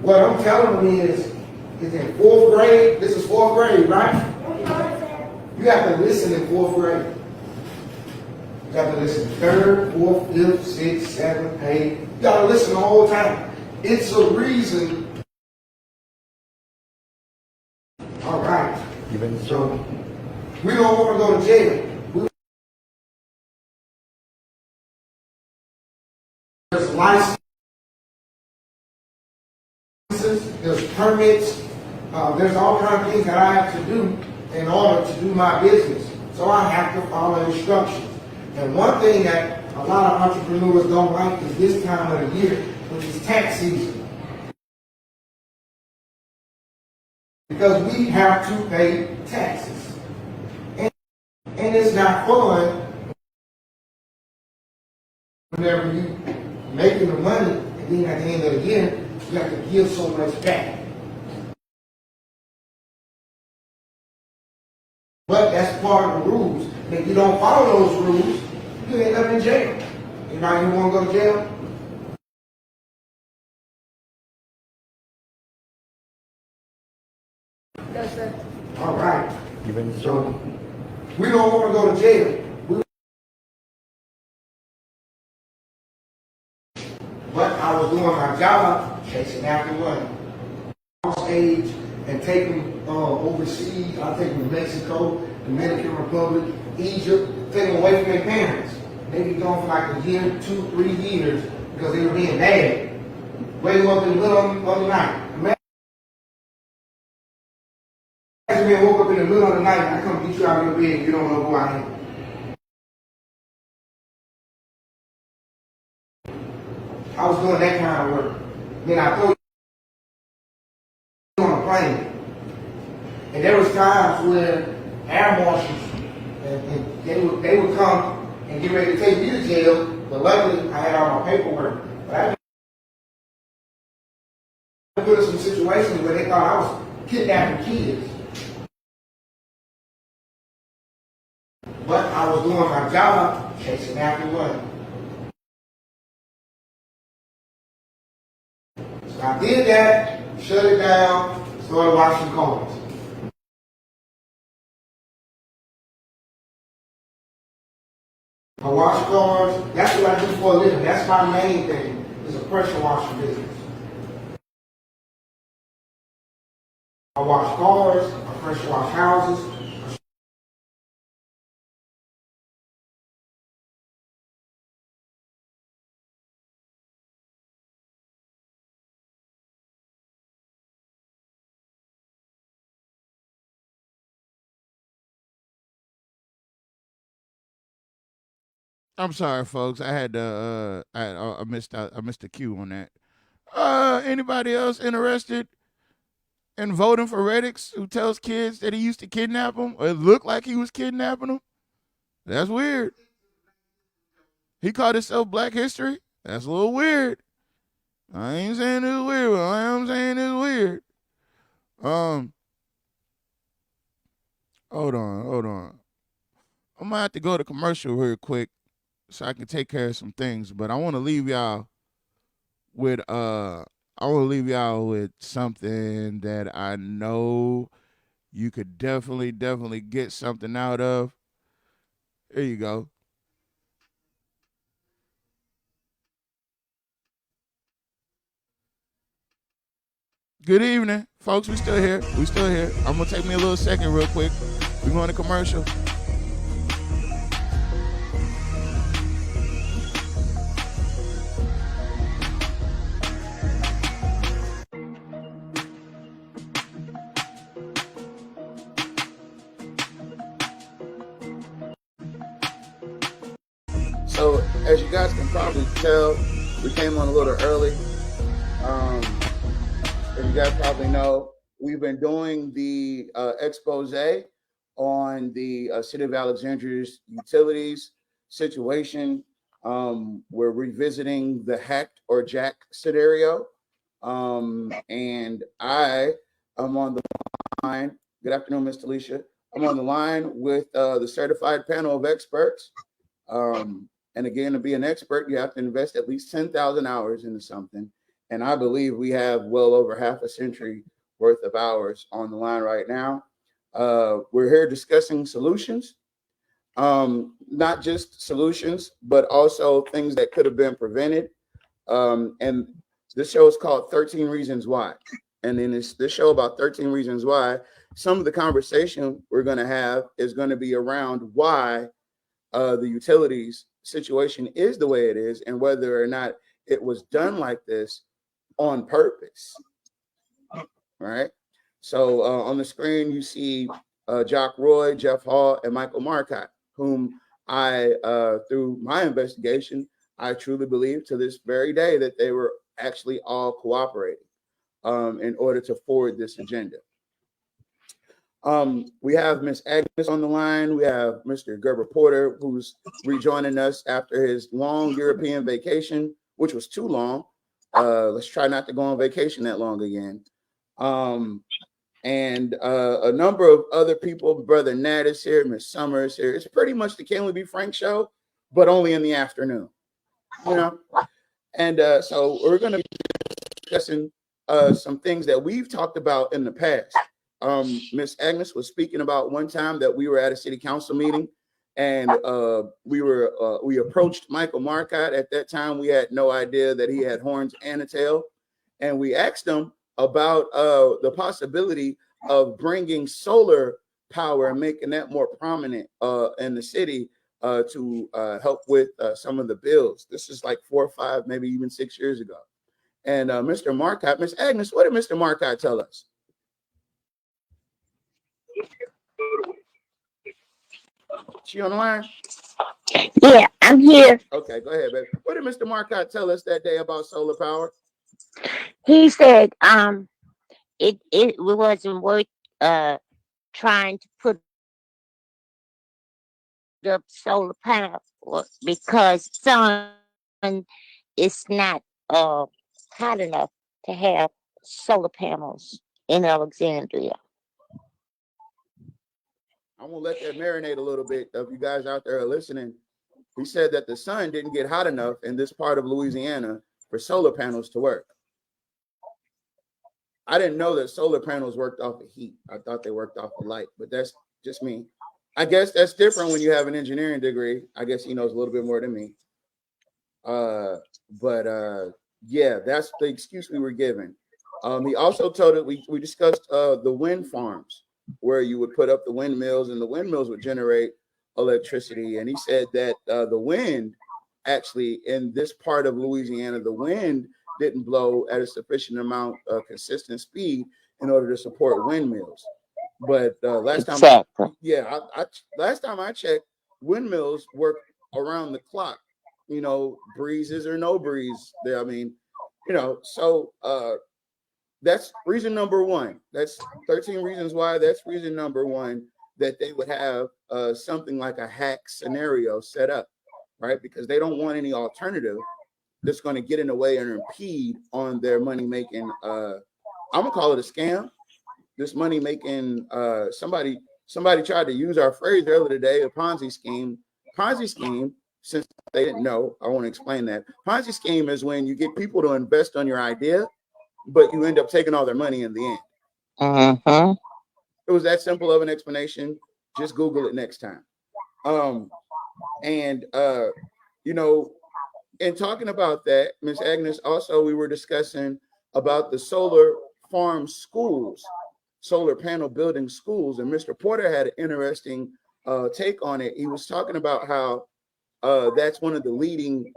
What I'm telling them is in 4th grade, this is 4th grade, right? You have to listen in 4th grade. You have to listen 3rd, 4th, 5th, 6th, 7th, 8th. You got to listen the whole time. It's a reason. All right. So we don't want to go to jail. There's licenses, there's permits, there's all kinds of things that I have to do in order to do my business. So I have to follow instructions. And one thing that a lot of entrepreneurs don't like is this time of the year, which is tax season. Because we have to pay taxes. And it's not fun whenever you making the money and then at the end of the year, you have to give so much back. But that's part of the rules. And if you don't follow those rules, you end up in jail. Anybody who want to go to jail? Yes, sir. All right. So we don't want to go to jail. But I was doing my job, chasing after money. Stage and taking overseas. I take them to Mexico, Dominican Republic, Egypt, take them away from their parents. They be gone for like a year, 2, 3 years because they were being bad. Wake up in the middle of the night. Imagine being woke up in the middle of the night and I come get you out of your bed and you don't know who I am. I was doing that kind of work. Then I told you on a plane. And there was times where air marshals and they would come and get ready to take me to jail, but luckily I had all my paperwork. But I put in some situations where they thought I was kidnapping kids. But I was doing my job, chasing after money. So I did that, shut it down, started washing cars. I wash cars, that's what I do for a living. That's my main thing, is a pressure washing business. I wash cars, I pressure wash houses. I'm sorry, folks. I had to. I missed out. I missed the cue on that. Anybody else interested in voting for Reddix who tells kids that he used to kidnap them or it looked like he was kidnapping them? That's weird. He called himself Black History. That's a little weird. I ain't saying it's weird, but I am saying it's weird. Hold on. I'm gonna have to go to commercial real quick so I can take care of some things. But I want to leave y'all with something that I know you could definitely get something out of. Here you go. Good evening, folks. We still here. I'm gonna take me a little second real quick. We going to commercial. So, as you guys can probably tell, we came on a little early. As you guys probably know, we've been doing the expose on the City of Alexandria's utilities situation. We're revisiting the hacked or jacked scenario. And I am on the line. Good afternoon, Ms. Talisha. I'm on the line with the certified panel of experts. And again, to be an expert, you have to invest at least 10,000 hours into something. And I believe we have well over half a century worth of hours on the line right now. We're here discussing solutions, not just solutions, but also things that could have been prevented. And this show is called 13 Reasons Why. And in this show about 13 Reasons Why, some of the conversation we're going to have is going to be around why the utilities situation is the way it is and whether or not it was done like this on purpose. All right. So on the screen, you see Jock Roy, Jeff Hall, and Michael Marcotte, whom I, through my investigation, I truly believe to this very day that they were actually all cooperating in order to forward this agenda. We have Ms. Agnes on the line. We have Mr. Gerber Porter, who's rejoining us after his long European vacation, which was too long. Let's try not to go on vacation that long again. And a number of other people. Brother Nat is here. Miss Summer is here. It's pretty much the Can We Be Frank show, but only in the afternoon. You know? And so we're going to be discussing some things that we've talked about in the past. Miss Agnes was speaking about one time that we were at a city council meeting, and we approached Michael Marcotte. At that time, we had no idea that he had horns and a tail, and we asked him about the possibility of bringing solar power and making that more prominent in the city to help with some of the bills. This is like 4 or 5, maybe even 6 years ago. And Mr. Marcotte, Miss Agnes, what did Mr. Marcotte tell us? She on the line? Yeah, I'm here. Okay, go ahead, baby. What did Mr. Marcotte tell us that day about solar power? He said it wasn't worth trying to put up solar power because sun is not hot enough to have solar panels in Alexandria. I'm gonna let that marinate a little bit. If you guys out there are listening, he said that the sun didn't get hot enough in this part of Louisiana for solar panels to work. I didn't know that solar panels worked off of heat. I thought they worked off of light, but that's just me. I guess that's different when you have an engineering degree. I guess he knows a little bit more than me. Yeah, that's the excuse we were given. He also told it, we discussed the wind farms where you would put up the windmills and the windmills would generate electricity. And he said that the wind actually in this part of Louisiana, the wind didn't blow at a sufficient amount of consistent speed in order to support windmills. But last time, last time I checked, windmills work around the clock, you know, breezes or no breeze there. I mean, you know, so that's reason number one. That's 13 reasons why. That's reason number one, that they would have something like a hack scenario set up, right? Because they don't want any alternative that's going to get in the way and impede on their money making. I'm gonna call it a scam. This money making. Somebody tried to use our phrase earlier today, a Ponzi scheme. Ponzi scheme, since they didn't know, I want to explain that. Ponzi scheme is when you get people to invest on your idea, but you end up taking all their money in the end. Uh-huh. It was that simple of an explanation. Just Google it next time. You know, in talking about that, Ms. Agnes, also we were discussing about the solar farm schools, solar panel building schools, and Mr. Porter had an interesting take on it. He was talking about how that's one of the leading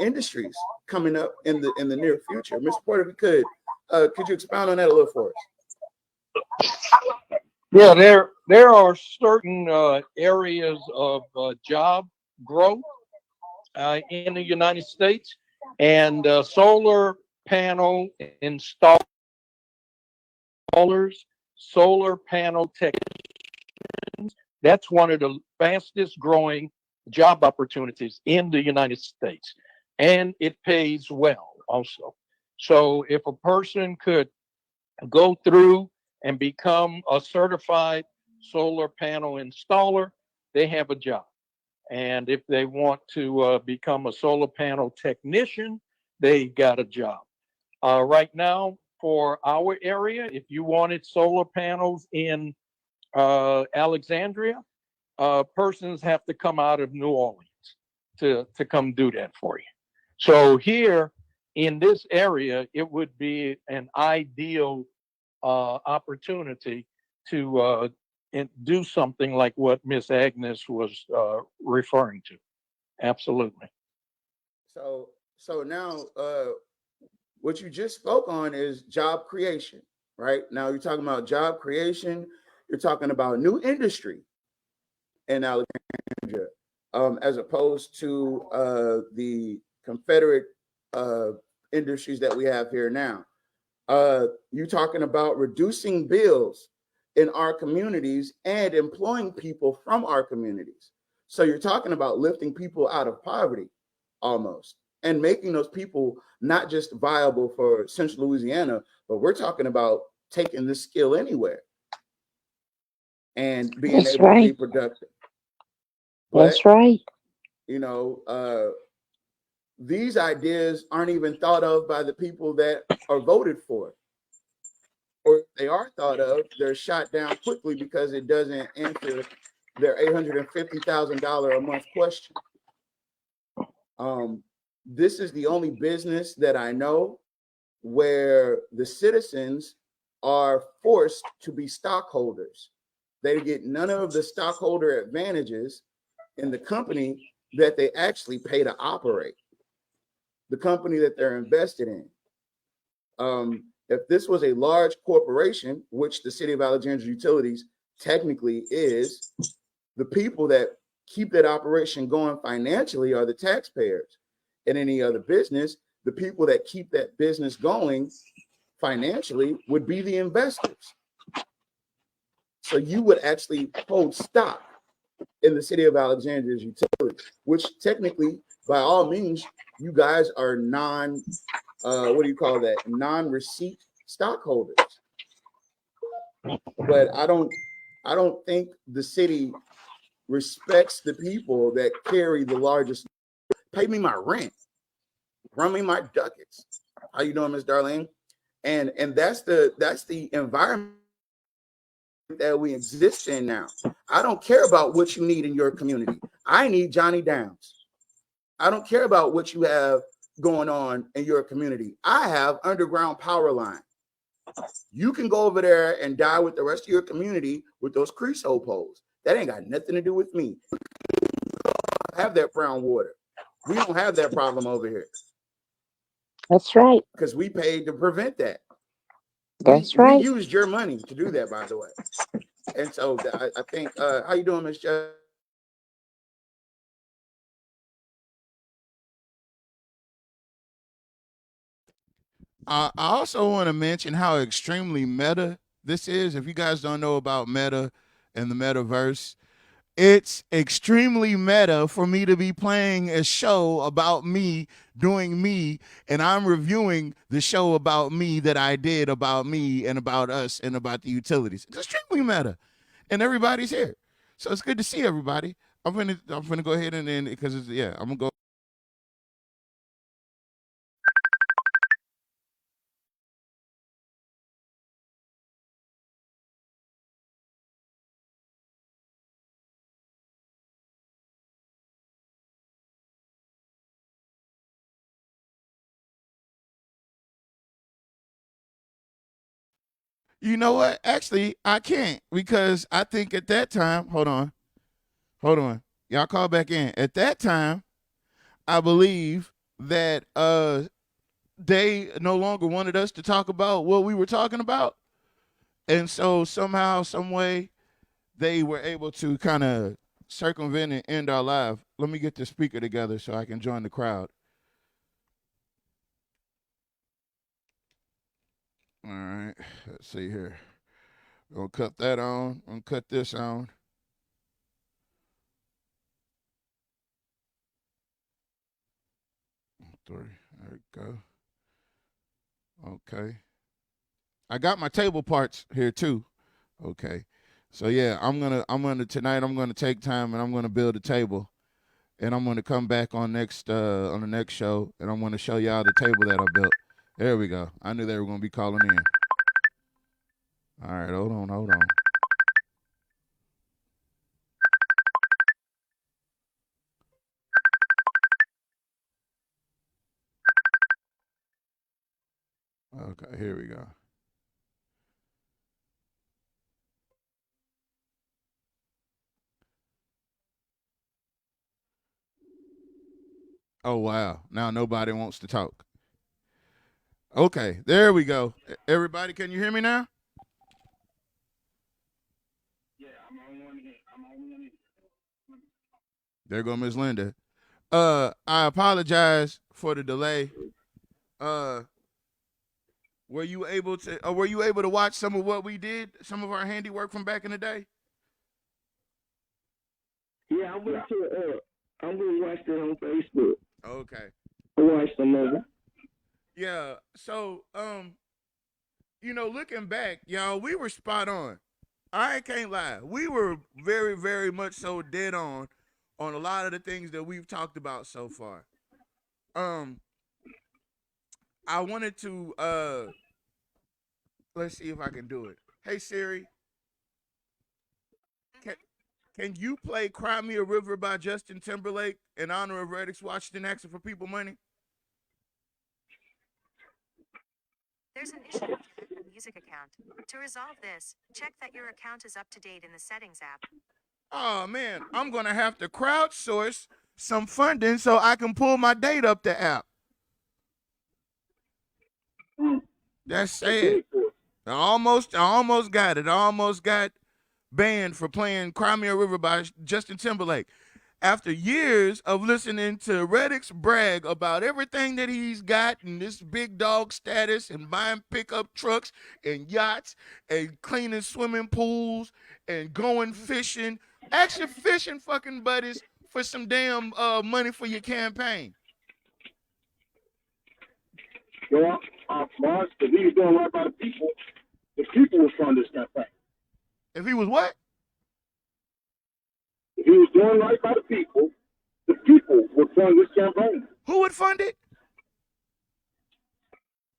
industries coming up in the near future. Mr. Porter, if you could you expound on that a little for us? Yeah, there are certain areas of job growth in the United States, and solar panel installers, solar panel technicians, that's one of the fastest growing job opportunities in the United States, and it pays well also. So if a person could go through and become a certified solar panel installer, they have a job. And if they want to become a solar panel technician, they got a job. Right now, for our area, if you wanted solar panels in Alexandria, persons have to come out of New Orleans to come do that for you. So here in this area, it would be an ideal opportunity to do something like what Miss Agnes was referring to. Absolutely. So now, what you just spoke on is job creation, right? Now you're talking about job creation. You're talking about new industry in Alexandria, as opposed to the Confederate industries that we have here now. You're talking about reducing bills in our communities and employing people from our communities. So you're talking about lifting people out of poverty almost and making those people not just viable for Central Louisiana, but we're talking about taking this skill anywhere and being That's able to be right. productive. That's right. You know, these ideas aren't even thought of by the people that are voted for. Or if they are thought of, they're shot down quickly because it doesn't answer their $850,000 a month question. This is the only business that I know where the citizens are forced to be stockholders. They get none of the stockholder advantages in the company that they actually pay to operate, the company that they're invested in. If this was a large corporation, which the City of Alexandria Utilities technically is, the people that keep that operation going financially are the taxpayers. In any other business, the people that keep that business going financially would be the investors. So you would actually hold stock in the City of Alexandria's utilities, which technically, by all means, you guys are non-receipt stockholders. But I don't think the city respects the people that carry the largest. Pay me my rent, run me my ducats. How you doing, Miss Darlene? And that's the environment that we exist in now. I don't care about what you need in your community. I need Johnny Downs. I don't care about what you have going on in your community. I have underground power line. You can go over there and die with the rest of your community with those creosote poles. That ain't got nothing to do with me. Have that brown water. We don't have that problem over here. That's right. Because we paid to prevent that. That's right. We used your money to do that, by the way. And so I think, how you doing, Ms. Jeff? I also want to mention how extremely meta this is. If you guys don't know about meta and the metaverse, it's extremely meta for me to be playing a show about me doing me, and I'm reviewing the show about me that I did about me and about us and about the utilities. It's extremely meta, and everybody's here, so it's good to see everybody. I'm gonna go ahead and end because I'm gonna go. You know what? Actually, I can't because I think at that time, hold on. Y'all call back in. At that time, I believe that they no longer wanted us to talk about what we were talking about. And so somehow, some way, they were able to kind of circumvent and end our live. Let me get the speaker together so I can join the crowd. All right, let's see here. Gonna cut that on. Gonna cut this on. There we go. Okay. I got my table parts here too. Okay. So yeah, I'm gonna tonight I'm gonna take time and I'm gonna build a table. And I'm gonna come back on the next show and I'm gonna show y'all the table that I built. There we go. I knew they were gonna be calling in. All right, hold on. Okay, here we go. Oh wow. Now nobody wants to talk. Okay, there we go. Everybody, can you hear me now? Yeah, I'm on one here. There go Miss Linda. I apologize for the delay. Were you able to watch some of what we did, some of our handiwork from back in the day? Yeah, I'm gonna watch that on Facebook. Okay. I watched some of it. Yeah. So, looking back, y'all, we were spot on. I can't lie. We were very, very much so dead on a lot of the things that we've talked about so far. I wanted to let's see if I can do it. Hey Siri, can you play Cry Me a River by Justin Timberlake in honor of Redix Washington asking for people money? There's an issue with your Apple Music account. To resolve this, check that your account is up to date in the Settings app. Oh man, I'm gonna have to crowdsource some funding so I can pull my data up the app. That's sad. I almost got it. I almost got banned for playing Cry Me a River by Justin Timberlake. After years of listening to Redix brag about everything that he's got and this big dog status and buying pickup trucks and yachts and cleaning swimming pools and going fishing, actually fishing fucking buddies for some damn money for your campaign. Well, Mars, if he was doing right by the people would fund this campaign. If he was what? If he was doing right by the people would fund this campaign. Who would fund it?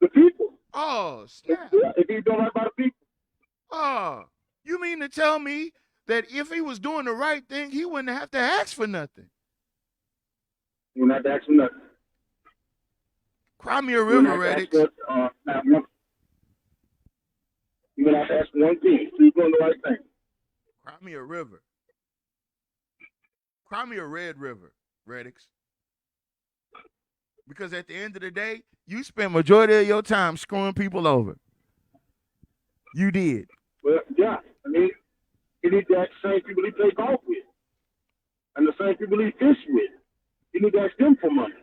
The people. Oh, snap. If he was doing right by the people. Oh, you mean to tell me that if he was doing the right thing, he wouldn't have to ask for nothing? He wouldn't have to ask for nothing. Cry Me a River, Redix. You would have to ask for one thing. He's doing the right thing. Cry me a river. Cry me a red river, Redix. Because at the end of the day, you spend majority of your time screwing people over. You did. Well, yeah. I mean, he need to ask the same people he play golf with. And the same people he fish with. He need to ask them for money.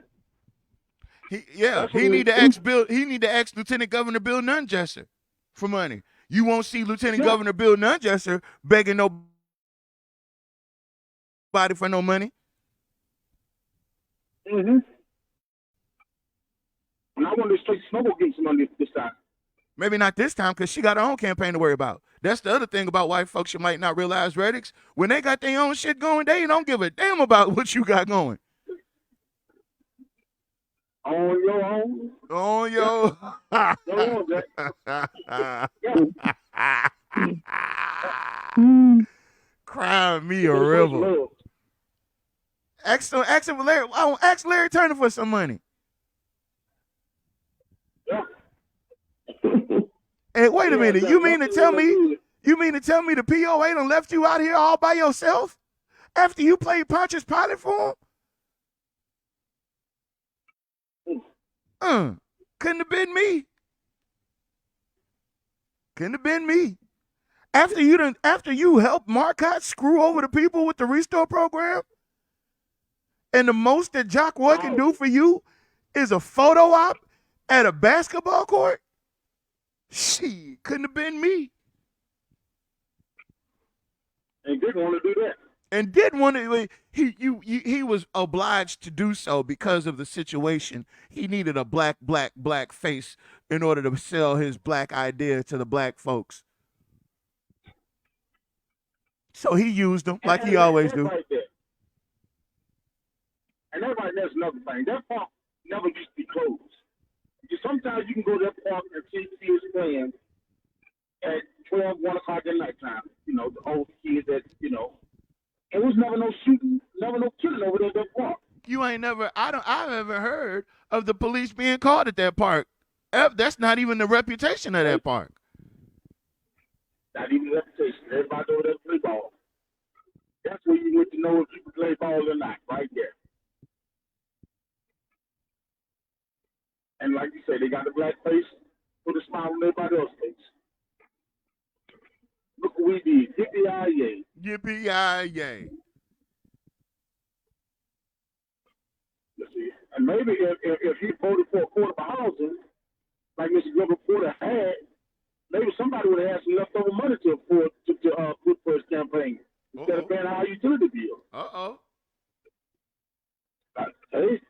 He need to ask Lieutenant Governor Bill Nungesser for money. You won't see Lieutenant Governor Bill Nungesser begging nobody for no money. Mm-hmm. And I want to straight Snowball getting some money this time. Maybe not this time because she got her own campaign to worry about. That's the other thing about white folks you might not realize, Redix. When they got their own shit going, they don't give a damn about what you got going. On your own. On your Cry me a river. Ask Larry Turner for some money. Yeah. Hey, wait a minute. You mean to tell me the POA done left you out here all by yourself after you played Pontius Pilate for him? Couldn't have been me. Couldn't have been me. After you helped Marcotte screw over the people with the Restore program, and the most that Jock Wood can do for you is a photo op at a basketball court? Shit, couldn't have been me. And didn't want to do that. and didn't want to. He was obliged to do so because of the situation. He needed a black face in order to sell his black idea to the black folks. So he used them like he always do. Right there. And that right there's another thing. That park never used to be closed. Sometimes you can go to that park and see his playing at 12, 1 o'clock at nighttime. You know, the old kids that, you know. There was never no shooting, never no killing over there at that park. You ain't never, I've ever heard of the police being called at that park. That's not even the reputation of that park. Not even the reputation. Everybody over there play ball. That's where you went to know if you can play ball or not, right there. And like you said, they got the black face, put a smile on everybody else's face. Look what we did. Yippee-yi-yay. Yippee-yi-yay. And maybe if he voted for affordable housing, like Mr. Governor Porter had, maybe somebody would have had some leftover money to afford to put for his campaign instead of paying a high utility bill. Hey,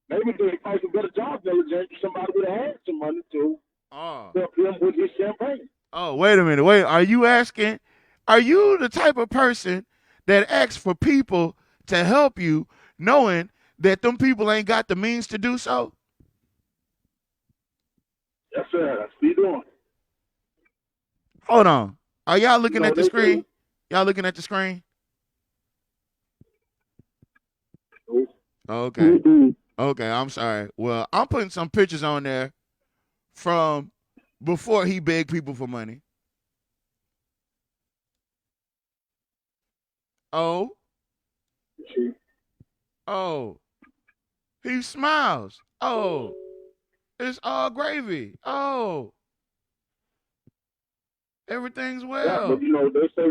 maybe if they fight for better job diligence, somebody would have had some money to help him with his campaign. Oh, wait a minute. Wait, are you the type of person that asks for people to help you knowing that them people ain't got the means to do so? Yes, sir. That's what you're doing. Hold on. Are y'all looking at the screen? Y'all looking at the screen? Okay. Okay, I'm sorry. Well, I'm putting some pictures on there from before he begged people for money. Oh, he smiles. Oh, it's all gravy. Oh, everything's well. Yeah, but you know, they say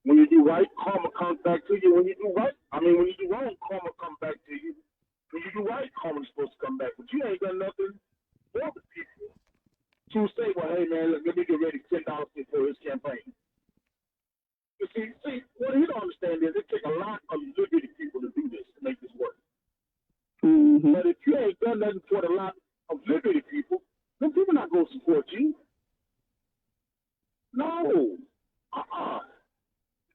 when you do right, karma comes back to you. When you do wrong, karma comes back to you. When you do right, karma's supposed to come back. But you ain't done nothing for the people to say, well, hey, man, let me get ready $10 for his campaign. You see, what he don't understand is it takes a lot of liberty people to do this, to make this work. Mm-hmm. But if you ain't done nothing for a lot of liberty people, then people not going to support you. No.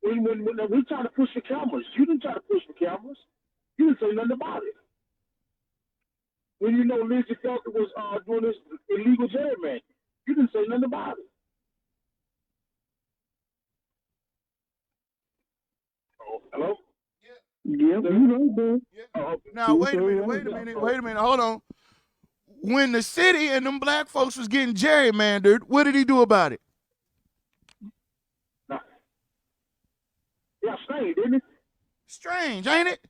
When we try to push for cameras, you didn't try to push for cameras. You didn't say nothing about it. When you know Lindsey Felton was doing this illegal gerrymandering, you didn't say nothing about it. Oh, hello? Yeah, you know, Now, wait a minute. Hold on. When the city and them black folks was getting gerrymandered, what did he do about it? Yeah, strange, isn't it? Strange, ain't it?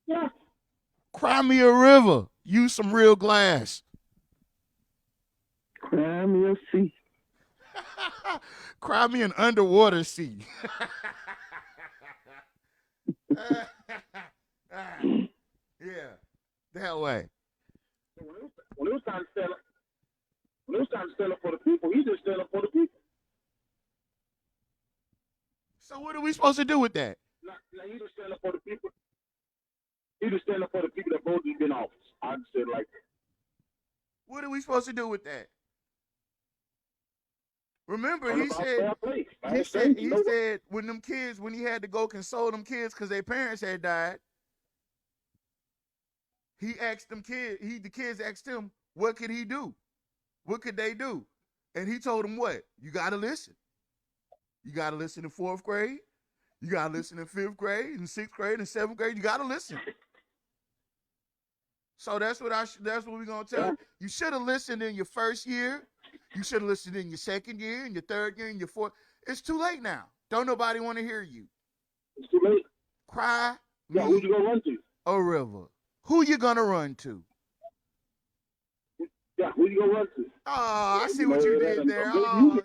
Yeah. Cry me a river. Use some real glass. Cry me a sea. Cry me an underwater sea. Yeah, that way. When it was time to stand up for the people, he just stand up for the people. So what are we supposed to do with that? Now he just stand up for the people. He just stand up for the people that voted him in office. I just said like that. What are we supposed to do with that? Remember, he said when he had to go console them kids because their parents had died, he asked them the kids asked him, what could he do? What could they do? And he told them what? You got to listen. You got to listen in 4th grade. You got to listen in 5th grade, and 6th grade, and 7th grade. You got to listen. So that's what we're going to tell you. You should have listened in your first year. You should have listened in your 2nd year, in your 3rd year, in your 4th. It's too late now. Don't nobody want to hear you. It's too late. Cry. Yeah, who you going to run to? A river. Who you going to run to? Yeah, who you going to run to? Oh, I see what you did there. Oh, yeah.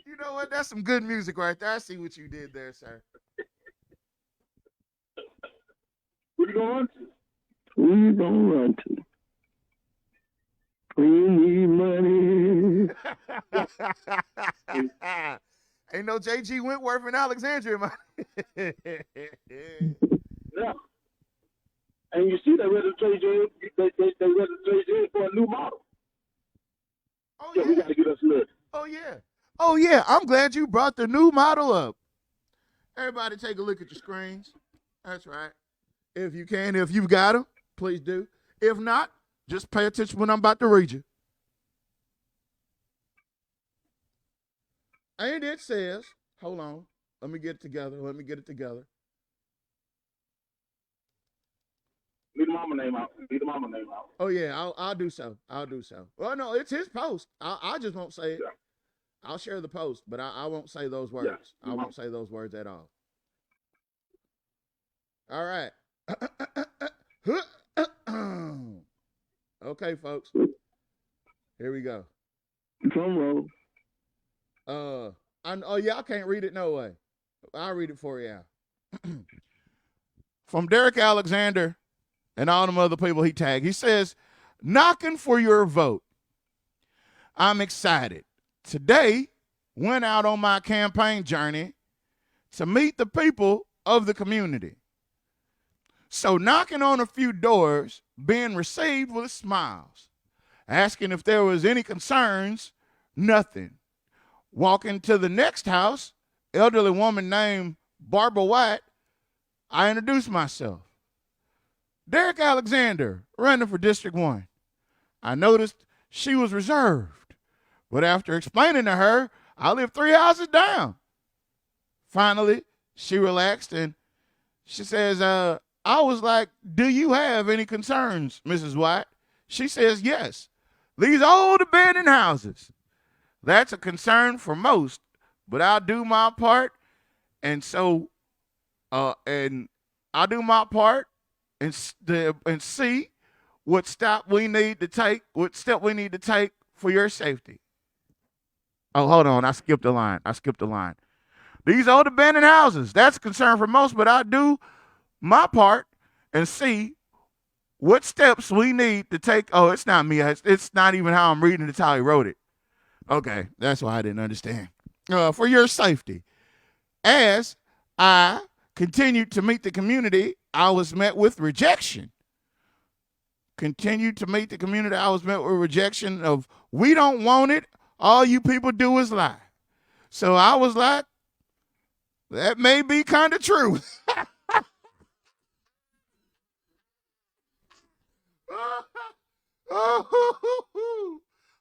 You know what? That's some good music right there. I see what you did there, sir. Who you going to run to? Who you going to run to? We need money. Ain't no J.G. Wentworth in Alexandria, man. Yeah. And you see, they ready to trade you in. They ready to trade you in for a new model. Oh, yeah. We got to get us lit. Oh, yeah. Oh, yeah. I'm glad you brought the new model up. Everybody take a look at your screens. That's right. If you can, if you've got them, please do. If not, just pay attention when I'm about to read you. And it says, hold on. Let me get it together. Leave the mama name out. Oh, yeah. I'll do so. Well, no, it's his post. I just won't say it. Yeah. I'll share the post, but I won't say those words. Yeah. I won't say those words at all. All right. Okay, folks. Here we go. Drum roll. Y'all can't read it no way. I'll read it for you. From Derek Alexander and all them other people he tagged. He says, knocking for your vote. I'm excited. Today, went out on my campaign journey to meet the people of the community. So knocking on a few doors, being received with smiles, asking if there was any concerns, nothing. Walking to the next house, elderly woman named Barbara White, I introduced myself. Derek Alexander, running for District 1. I noticed she was reserved, but after explaining to her, I live 3 houses down. Finally, she relaxed and she says, I was like, do you have any concerns, Mrs. White? She says, yes. These old abandoned houses. That's a concern for most, but I'll do my part. And so, and I'll do my part and see what step we need to take for your safety. Oh, hold on. I skipped a line. These old abandoned houses, that's a concern for most, but I'll do my part and see what steps we need to take. Oh, it's not me. It's not even how I'm reading it. It's how he wrote it. Okay, that's why I didn't understand. For your safety. As I continued to meet the community, I was met with rejection. Continued to meet the community, I was met with rejection of, we don't want it. All you people do is lie. So I was like, that may be kind of true.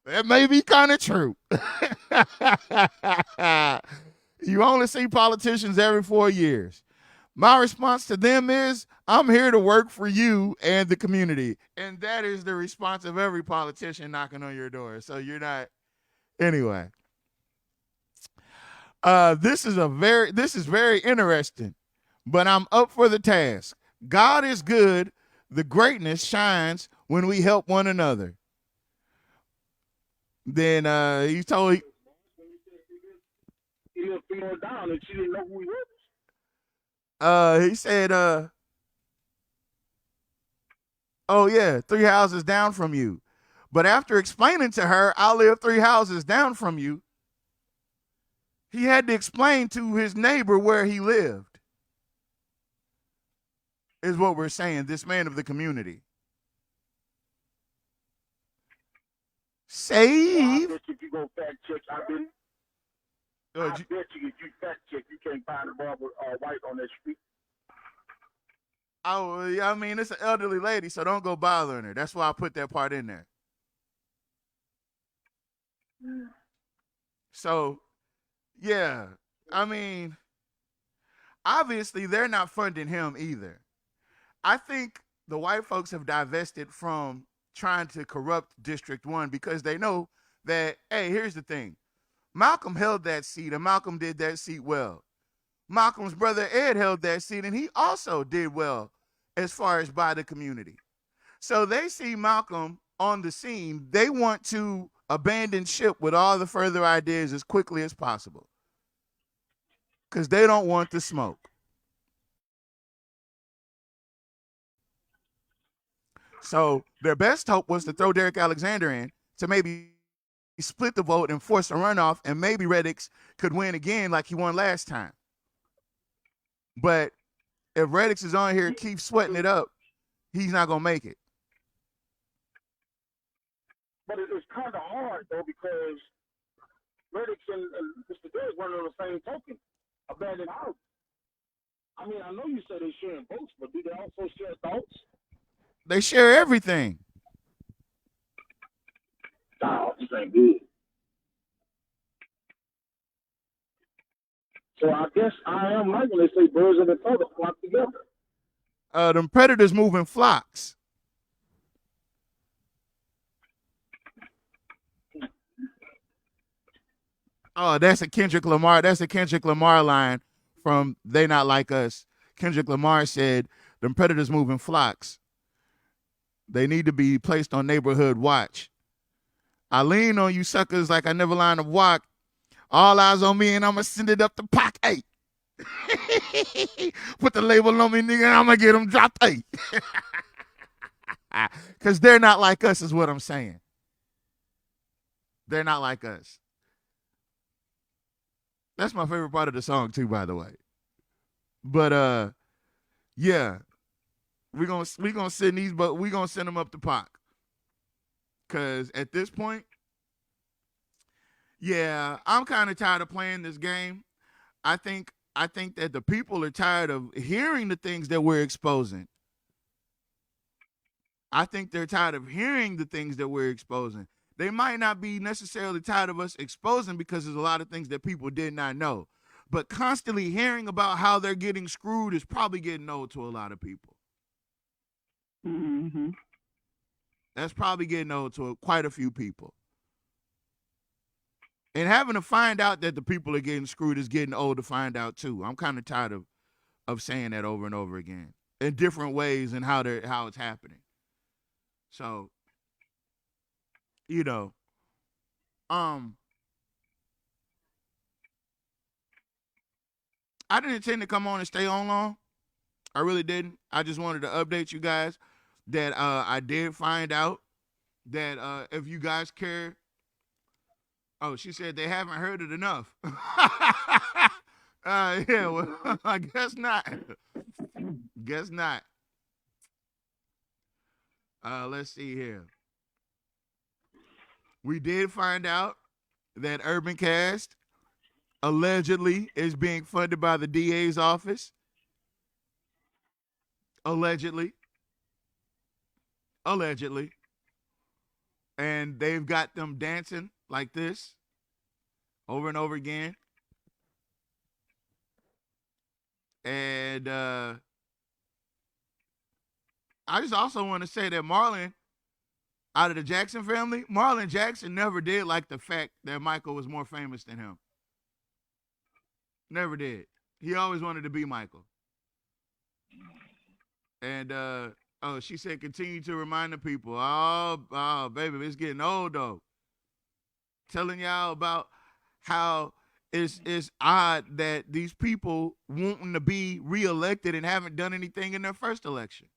That may be kind of true. You only see politicians every 4 years. My response to them is, I'm here to work for you and the community. And that is the response of every politician knocking on your door. So you're not, anyway. This is very interesting, but I'm up for the task. God is good. The greatness shines when we help one another. Then he told He lived 3 more down and she didn't know who he was. He said, oh yeah, 3 houses down from you. But after explaining to her, I live 3 houses down from you, he had to explain to his neighbor where he lived, is what we're saying, this man of the community. Save. Well, I bet you if you go fact check, I bet you if you fact check, you can't find a Barbara White on that street. Oh, I mean, it's an elderly lady, so don't go bothering her. That's why I put that part in there. So, yeah, I mean, obviously they're not funding him either. I think the white folks have divested from trying to corrupt District 1 because they know that, hey, here's the thing. Malcolm held that seat, and Malcolm did that seat well. Malcolm's brother Ed held that seat, and he also did well as far as by the community. So they see Malcolm on the scene. They want to abandon ship with all the further ideas as quickly as possible because they don't want the smoke. So their best hope was to throw Derek Alexander in to maybe split the vote and force a runoff, and maybe Reddix could win again like he won last time. But if Reddix is on here and keeps sweating it up, he's not gonna make it. But it's kind of hard though, because Reddix and Mr. Derrick running on the same token, abandoned house. I mean, I know you say they're sharing votes, but do they also share thoughts? They share everything. No, this ain't good. So I guess I am right when they say birds of a feather flock together. Them predators move in flocks. Oh, that's a Kendrick Lamar. That's a Kendrick Lamar line from They Not Like Us. Kendrick Lamar said, them predators move in flocks. They need to be placed on neighborhood watch. I lean on you suckers like I never line up walk. All eyes on me and I'ma send it up the pock 8. Put the label on me, nigga, and I'ma get them dropped 8. Because they're not like us is what I'm saying. They're not like us. That's my favorite part of the song too, by the way. But yeah, we gonna send these, but we gonna send them up the Pac. Cause at this point, yeah, I'm kind of tired of playing this game. I think that the people are tired of hearing the things that we're exposing. I think they're tired of hearing the things that we're exposing. They might not be necessarily tired of us exposing because there's a lot of things that people did not know. But constantly hearing about how they're getting screwed is probably getting old to a lot of people. Mm-hmm. That's probably getting old to quite a few people. And having to find out that the people are getting screwed is getting old to find out too. I'm kind of tired of saying that over and over again in different ways and how it's happening. So, you know, I didn't intend to come on and stay on long. I really didn't. I just wanted to update you guys that I did find out that if you guys care. Oh, she said they haven't heard it enough. Yeah, well, I guess not. Guess not. Let's see here. We did find out that Urban Cast allegedly is being funded by the DA's office. Allegedly. And they've got them dancing like this over and over again. And I just also want to say that Marlon, out of the Jackson family, Marlon Jackson never did like the fact that Michael was more famous than him. Never did. He always wanted to be Michael. And she said, continue to remind the people. Oh, baby, it's getting old though. Telling y'all about how it's odd that these people wanting to be reelected and haven't done anything in their first election.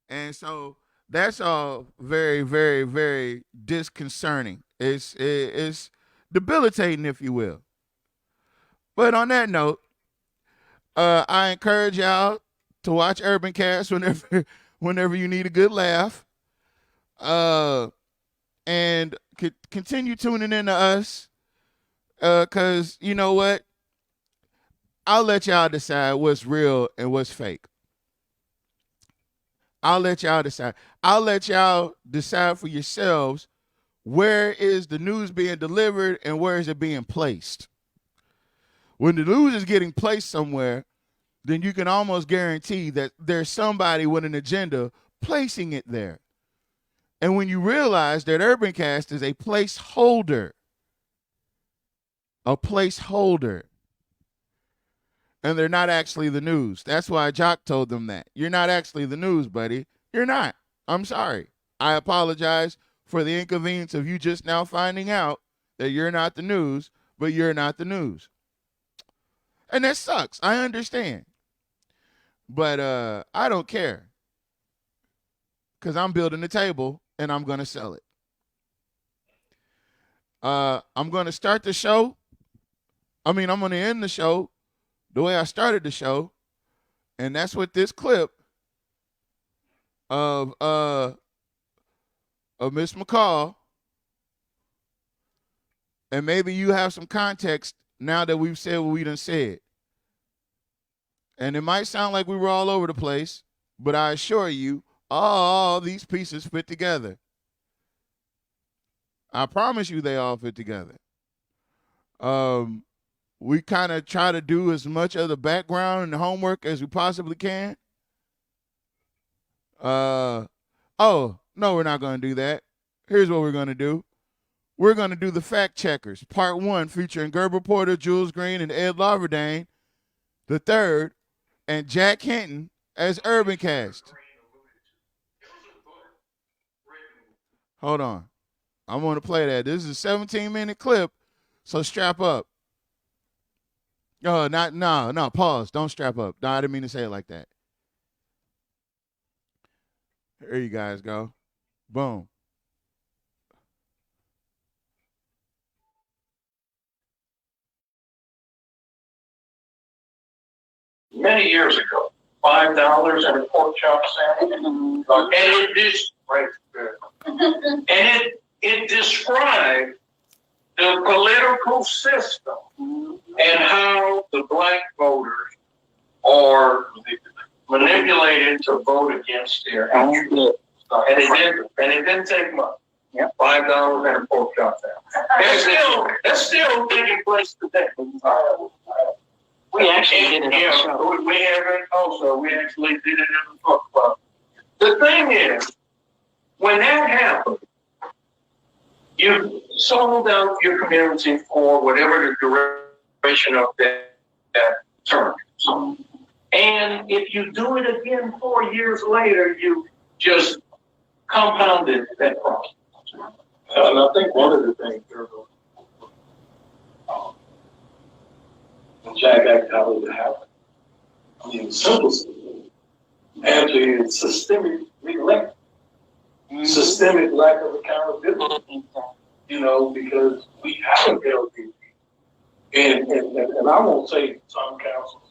And so that's all very, very, very disconcerting. It's debilitating, if you will. But on that note, I encourage y'all to watch Urban Cast whenever you need a good laugh. And continue tuning in to us. Because you know what? I'll let y'all decide what's real and what's fake. I'll let y'all decide. I'll let y'all decide for yourselves where is the news being delivered and where is it being placed. When the news is getting placed somewhere, then you can almost guarantee that there's somebody with an agenda placing it there. And when you realize that Urbancast is a placeholder, and they're not actually the news. That's why Jock told them that. You're not actually the news, buddy. You're not. I'm sorry. I apologize for the inconvenience of you just now finding out that you're not the news, but you're not the news. And that sucks. I understand. But I don't care. Because I'm building a table and I'm going to sell it. I'm going to start the show. I'm going to end the show the way I started the show, and that's with this clip of Miss McCall. And maybe you have some context now that we've said what we done said. And it might sound like we were all over the place, but I assure you, all these pieces fit together. I promise you they all fit together. We kind of try to do as much of the background and the homework as we possibly can. Oh, no, we're not going to do that. Here's what we're going to do. We're going to do the Fact Checkers, Part 1, featuring Gerber Porter, Jules Green, and Ed Laverdane, the third, and Jack Hinton as Urban Cast. Hold on. I'm going to play that. This is a 17-minute clip, so strap up. No, pause. Don't strap up. No, I didn't mean to say it like that. Here you guys go. Boom. Many years ago, $5 and a pork chop sandwich, and it described the political system and how the black voters are manipulated to vote against their interests. And it didn't take much. $5 and a pork chop sandwich. That's still taking place today. We actually did it on the show. We have it also. We actually did it in the book club. The thing is, when that happened, you sold out your community for whatever the duration of that term. And if you do it again 4 years later, you just compounded that process. And I think one of the things, Jack acted how it happened. I mean, simple. Actually, it's systemic neglect, systemic lack of accountability. You know, because we haven't held people. And I won't say some councils.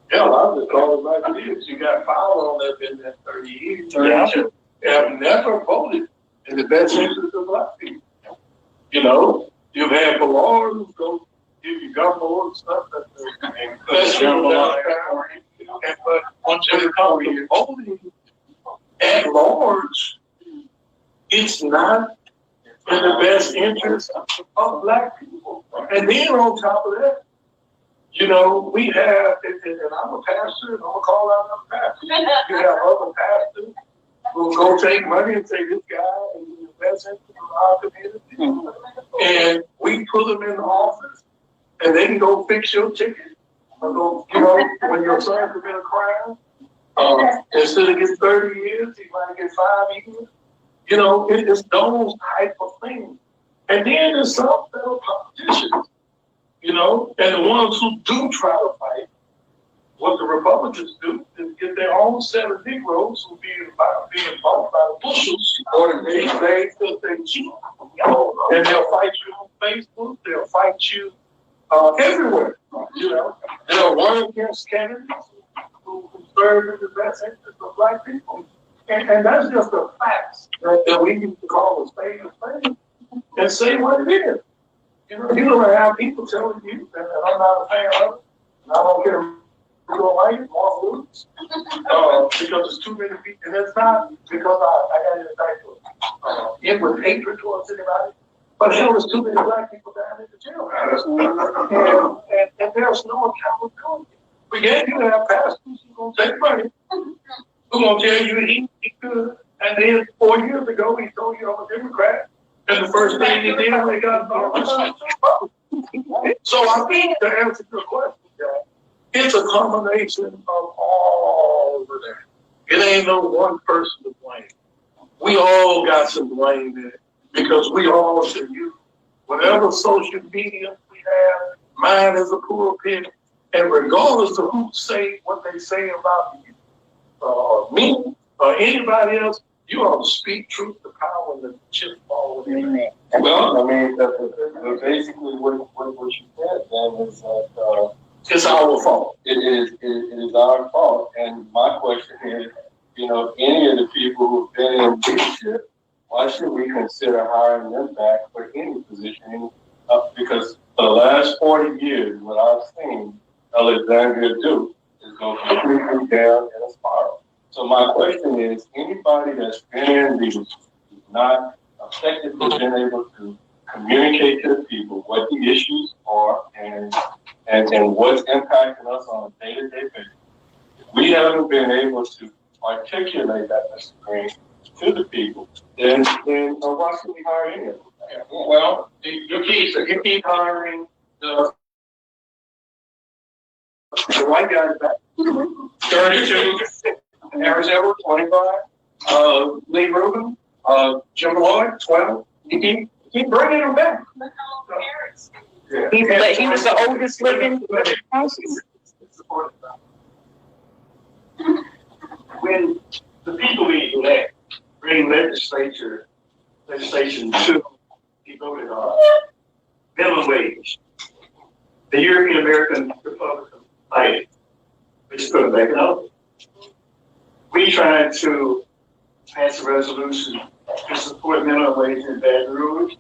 Hell, I'll just call it like it is. You got Fowler on there been there 30 years. Have never voted in the best interest of black people. You know, you've had Ballard who go give you gumbo and stuff. But once you come to voting at large, it's not in the best interest of black people. And then on top of that, you know, we have, and I'm a pastor, and I'm going to call out other pastors. You have other pastors who go take money and say, this guy is in the best interest of our community. And we put them in the office, and they can go fix your ticket. Or go, you know, when your son commit a crime, instead of getting 30 years, he might get 5 years. You know, it's those type of things. And then there's some fellow politicians, you know, and the ones who do try to fight, what the Republicans do is get their own set of Negroes who being bought by the bushels or the bags because they cheat. And they'll fight you on Facebook, they'll fight you everywhere. You know, they'll run against candidates who serve in the best interest of black people. And that's just a fact that we need to call a spade and say what it is. You know, you're going to have people telling you that I'm not a fan of it, and I don't care if you don't like it, Mark Lewis, because it's too many people. And it's not because I got any type of inward hatred towards anybody, but hell, there's too many black people down in the jail. And there's no accountability. But yet you have pastors who are going to take money, who are going to tell you he could. And then 4 years ago, he told you I'm a Democrat. And the first thing he did, they got involved. So I think to answer your question, it's a combination of all of that. It ain't no one person to blame. We all got some blame in it because we all should use whatever social media we have. Mine is a pulpit, and regardless of who say what they say about you, me or anybody else, You ought to speak truth to power and the chip fall within. Amen. Well, I mean, basically what you said then is that it's our fault. It is our fault. And my question is, you know, any of the people who've been in leadership, why should we consider hiring them back for any position? Because for the last 40 years, what I've seen Alexandria do is go completely down in a spiral. So my question is, anybody that's been in leadership is not effectively been able to communicate to the people what the issues are and what's impacting us on a day-to-day basis. If we haven't been able to articulate that, Mr. Green, to the people, then why should we hire any of them? Well, you keep hiring the white guys back. 32, Harris Edwards, 25, Lee Rubin, Jim Lloyd, 12. You keep bringing them back. Yeah. He was the oldest living person. When the people we elect bring legislation to be voted on, minimum wage, the European American Republican Party, which put it back in office. We tried to pass a resolution to support minimum wage in Baton Rouge,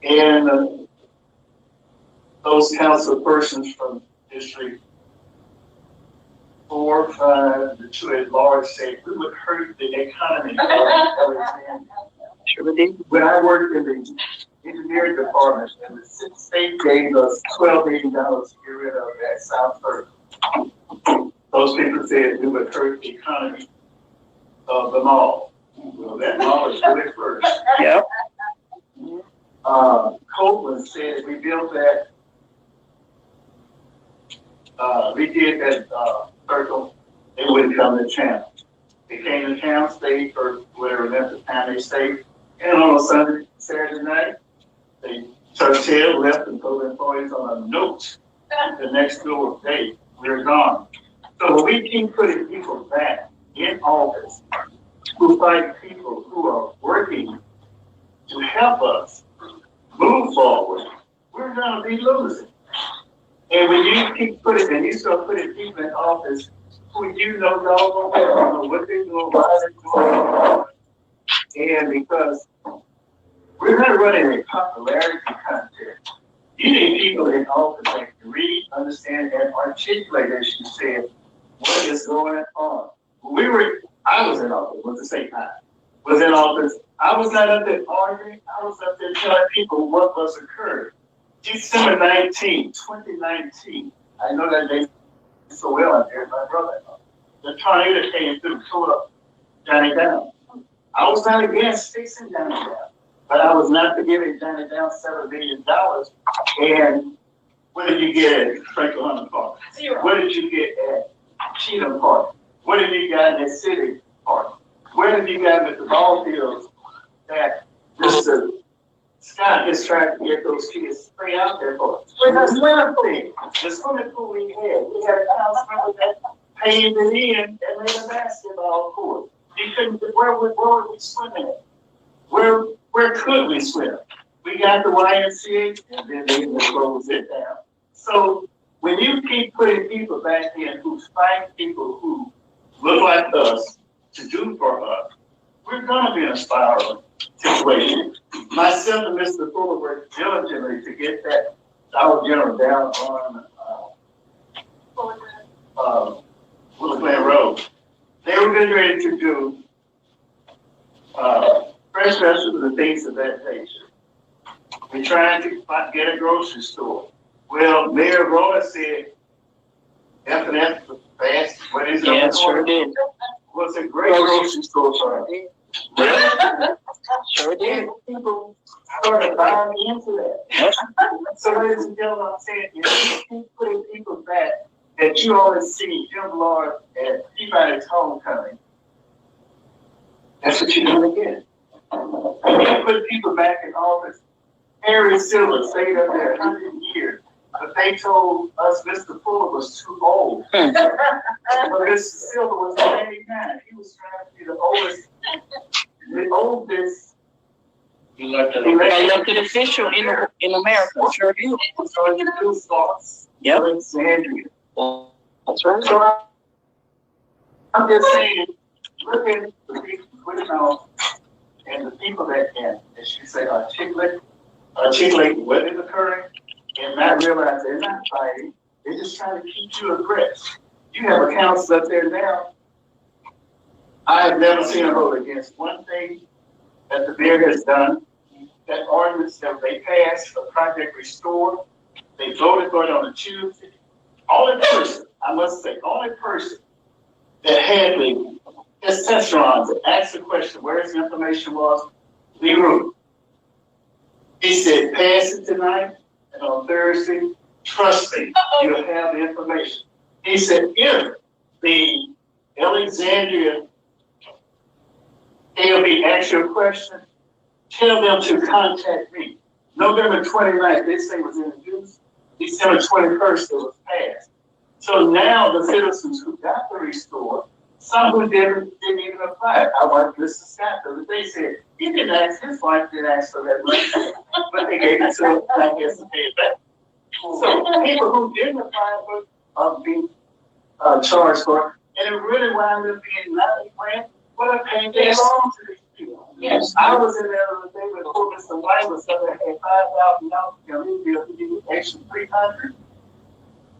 and those council persons from District 4, 5, the 2 at large say we would hurt the economy of Alexandria. When I worked in the engineering department, and the state gave us $12 million to get rid of that South First. Those people said we would hurt the economy of the mall. Well, that mall is really first. Yep. Copeland said we built that. We did that circle. They wouldn't come to town. They came to town, stayed for whatever length of time they stayed. And on a Sunday, Saturday night, they turned tail, left, and told employees on a note the next day, we're gone. So when we keep putting people back in office who fight people who are working to help us move forward, we're going to be losing. And when you keep putting, and you start putting people in office who you know don't know what they're doing, why they're doing, and because we're not running a popularity contest. You need people in office that can read, understand, and articulate, as you said, what is going on. I was in office, was the same time. Was in office. I was not up there arguing. I was up there telling people what was occurring. December 19, 2019. I know that day so well out there, my brother. The tornado came through, tore up Johnny Down. I was not against fixing Johnny Down, but I was not for giving Johnny Down $7 billion. And what did you get at Franklin Hunter Park? Zero. What did you get at Cheatham Park? What have you got in that city park? Where have you got at the ball fields that Mr. Scott is trying to get those kids to play out there for? With the swimming pool. The swimming pool we had a council that paved it in and made a basketball court. You couldn't, where would we swimming at? Where could we swim? We got the YMCA and then they closed it down. So when you keep putting people back in who find people who look like us to do for us, we're going to be in a spiral situation. Myself and Mr. Fuller worked diligently to get that Dollar General down on Willow Glen Road. They were getting ready to do fresh vegetables and things of that nature. We're trying to get a grocery store. Well, Mayor Rona said, F&F fast, what is it? Yeah, sure did. Was a great grocery store for us. Sure did. People started buying into that. So, ladies and gentlemen, I'm saying, if you keep putting people back that you always see Jim Lord at Peabody's homecoming, that's what you're doing again. When you put people back in office, Harry Silver stayed up there 100 years. But they told us Mr. Fuller was too old. But Mr. Silver was 89. He was trying to be the oldest, Elected official in America. Sure do. So he do thoughts. Yep. Alexandria. That's right. So I'm just saying, look at the people putting out and the people that can, as she said, articulate what is occurring and not realize they're not fighting. They're just trying to keep you abreast. You have a council up there now. I have never seen a vote against one thing that the mayor has done. That ordinance that they passed for Project Restore, they voted for it on a Tuesday. Only person, I must say, only person that had his testosterone to ask the question where his information was, Leroy. He said, pass it tonight, and on Thursday, trust me, you'll have the information. He said, if the Alexandria ALB asks you a question, tell them to contact me. November 29th, this thing was introduced. December 21st, it was passed. So now the citizens who got the restore, some who didn't even apply. I watched Mr. Scott the other day said, he didn't ask, his wife didn't ask for that money, but they gave it to him, I guess, to pay it back. So people who didn't apply are being charged for it, and it really wound up being $90 grand. What a paying they belong to these people. Yes. I was in there the other day with Mr. White was up there at $5,000, we give extra $300.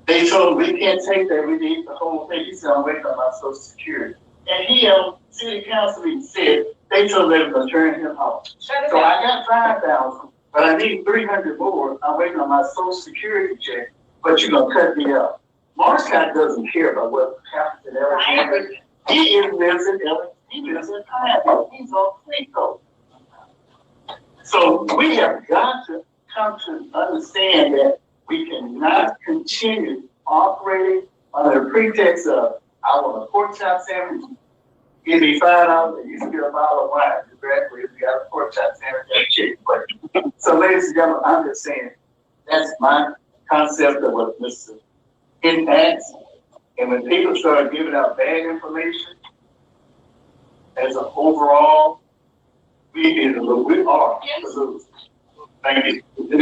They told him we can't take that, we need the whole thing. He said, I'm waiting on my Social Security. And he, city council meeting said, they told him they were going to turn him off. So I got 5,000, but I need 300 more. I'm waiting on my Social Security check, but you're going to cut me out. Marscott doesn't care about what happens in Alexandria. He lives in Alexandria. He lives in Pineapple. He's on Cleco. So we have got to come to understand that we cannot continue operating under the pretext of, I want a pork chop sandwich, give me $5, and you can get a bottle of wine. Exactly, if you got a pork chop sandwich, you got a chicken. So ladies and gentlemen, I'm just saying, that's my concept of what Mr. Impacts. And when people start giving out bad information, as an overall, we are losers. Thank you. When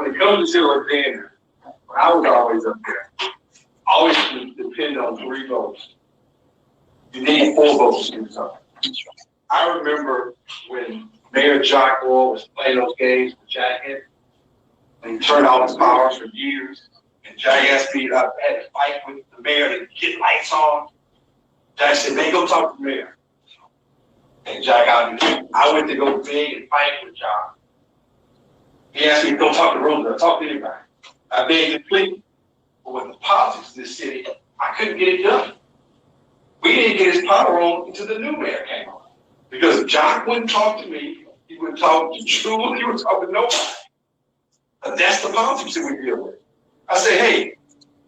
it comes to Alexandria, I was always up there. Always depend on 3 votes. You need 4 votes to do something. I remember when Mayor Jack Roy was playing those games with Jackhead, and he turned off his powers for years, and Jack asked me, I had to fight with the mayor to get lights on. Jack said, man, go talk to the mayor. And Jack, I went to go beg and fight with John. He asked me to go talk to Roosevelt, talk to anybody. I begged and pleaded. But with the politics of this city, I couldn't get it done. We didn't get his power on until the new mayor came on. Because John wouldn't talk to me, he wouldn't talk to Drew, he wouldn't talk to nobody. But that's the politics that we deal with. I say, hey,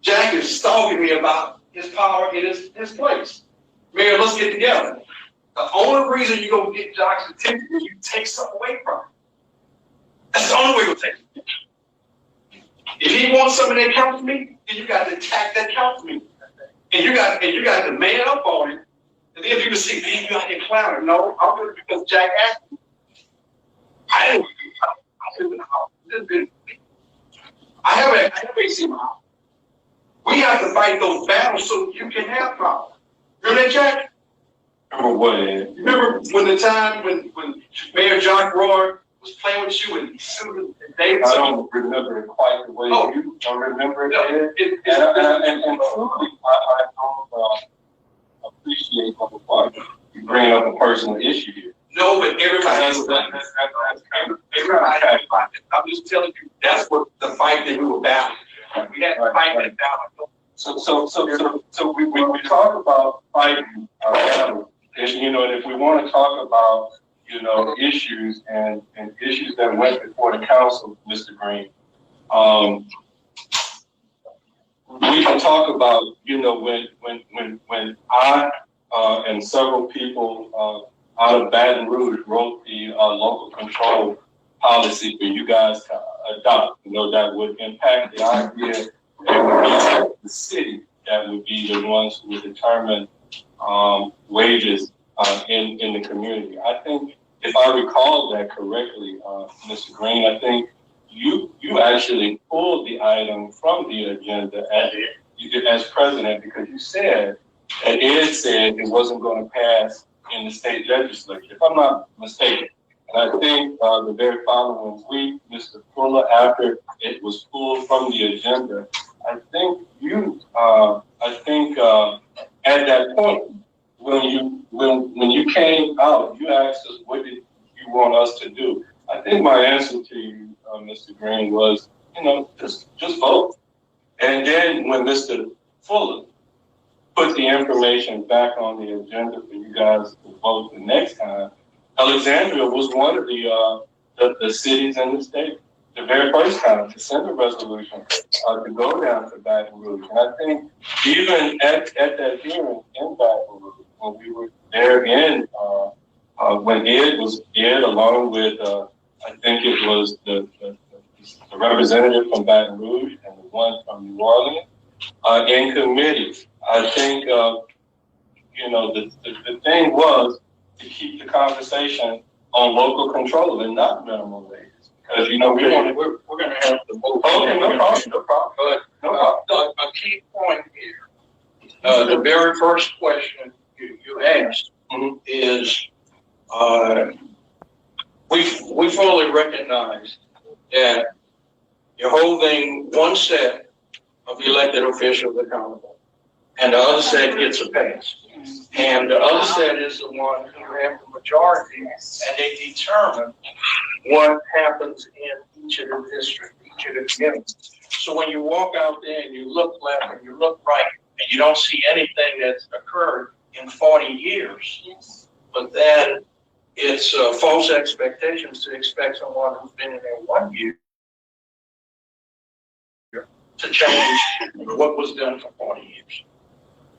Jack is stalking me about his power in his place. Mayor, let's get together. The only reason you're going to get Jack's attention is you take something away from him. That's the only way we'll take it. If he wants something that counts me, then you got to attack that counts me. And you got to man up on it. And then people say, man, you out here clowning. No, I'm doing it because Jack asked me. I didn't live in the house. I have AC in my house. We have to fight those battles so you can have power. Remember that, Jack? Remember what, Ed? Remember when the time when Mayor Jack Roy was playing with you and he sued and David? I don't remember it quite the way you don't remember it, Ed. And truly, I don't appreciate the part you bring up a personal issue here. No, but everybody. I'm just telling you, that's what the fight that we were battling. We had to fight that battle. So we talk about fighting our battle, and and if we want to talk about issues and issues that went before the council, Mr. Green, we can talk about when I and several people out of Baton Rouge wrote the local control policy for you guys to adopt, that would impact the idea that the city that would be the ones who would determine wages in the community. I think, if I recall that correctly, Mr. Green, I think you actually pulled the item from the agenda as president, because you said that Ed said it wasn't going to pass in the state legislature, if I'm not mistaken. And I think the very following week, Mr. Fuller, after it was pulled from the agenda, I think at that point, when you came out, you asked us, what did you want us to do? I think my answer to you, Mr. Green, was, just vote. And then when Mr. Fuller put the information back on the agenda for you guys to vote the next time, Alexandria was one of the cities in the state, the very first time, to send a resolution to go down to Baton Rouge. And I think even at that hearing in Baton Rouge, when we were there when Ed along with, I think it was the representative from Baton Rouge and the one from New Orleans, in committee, I think, the thing was to keep the conversation on local control and not minimum wages. Because, we're going to have to move. Okay, no problem. But a key point here, the very first question you asked is, we fully recognize that you're holding one set of elected officials accountable, and the other set gets a pass. And the other set is the one who have the majority, and they determine what happens in each of the districts, each of the communities. So when you walk out there and you look left and you look right, and you don't see anything that's occurred in 40 years, but then it's false expectations to expect someone who's been in there 1 year to change what was done for 40 years.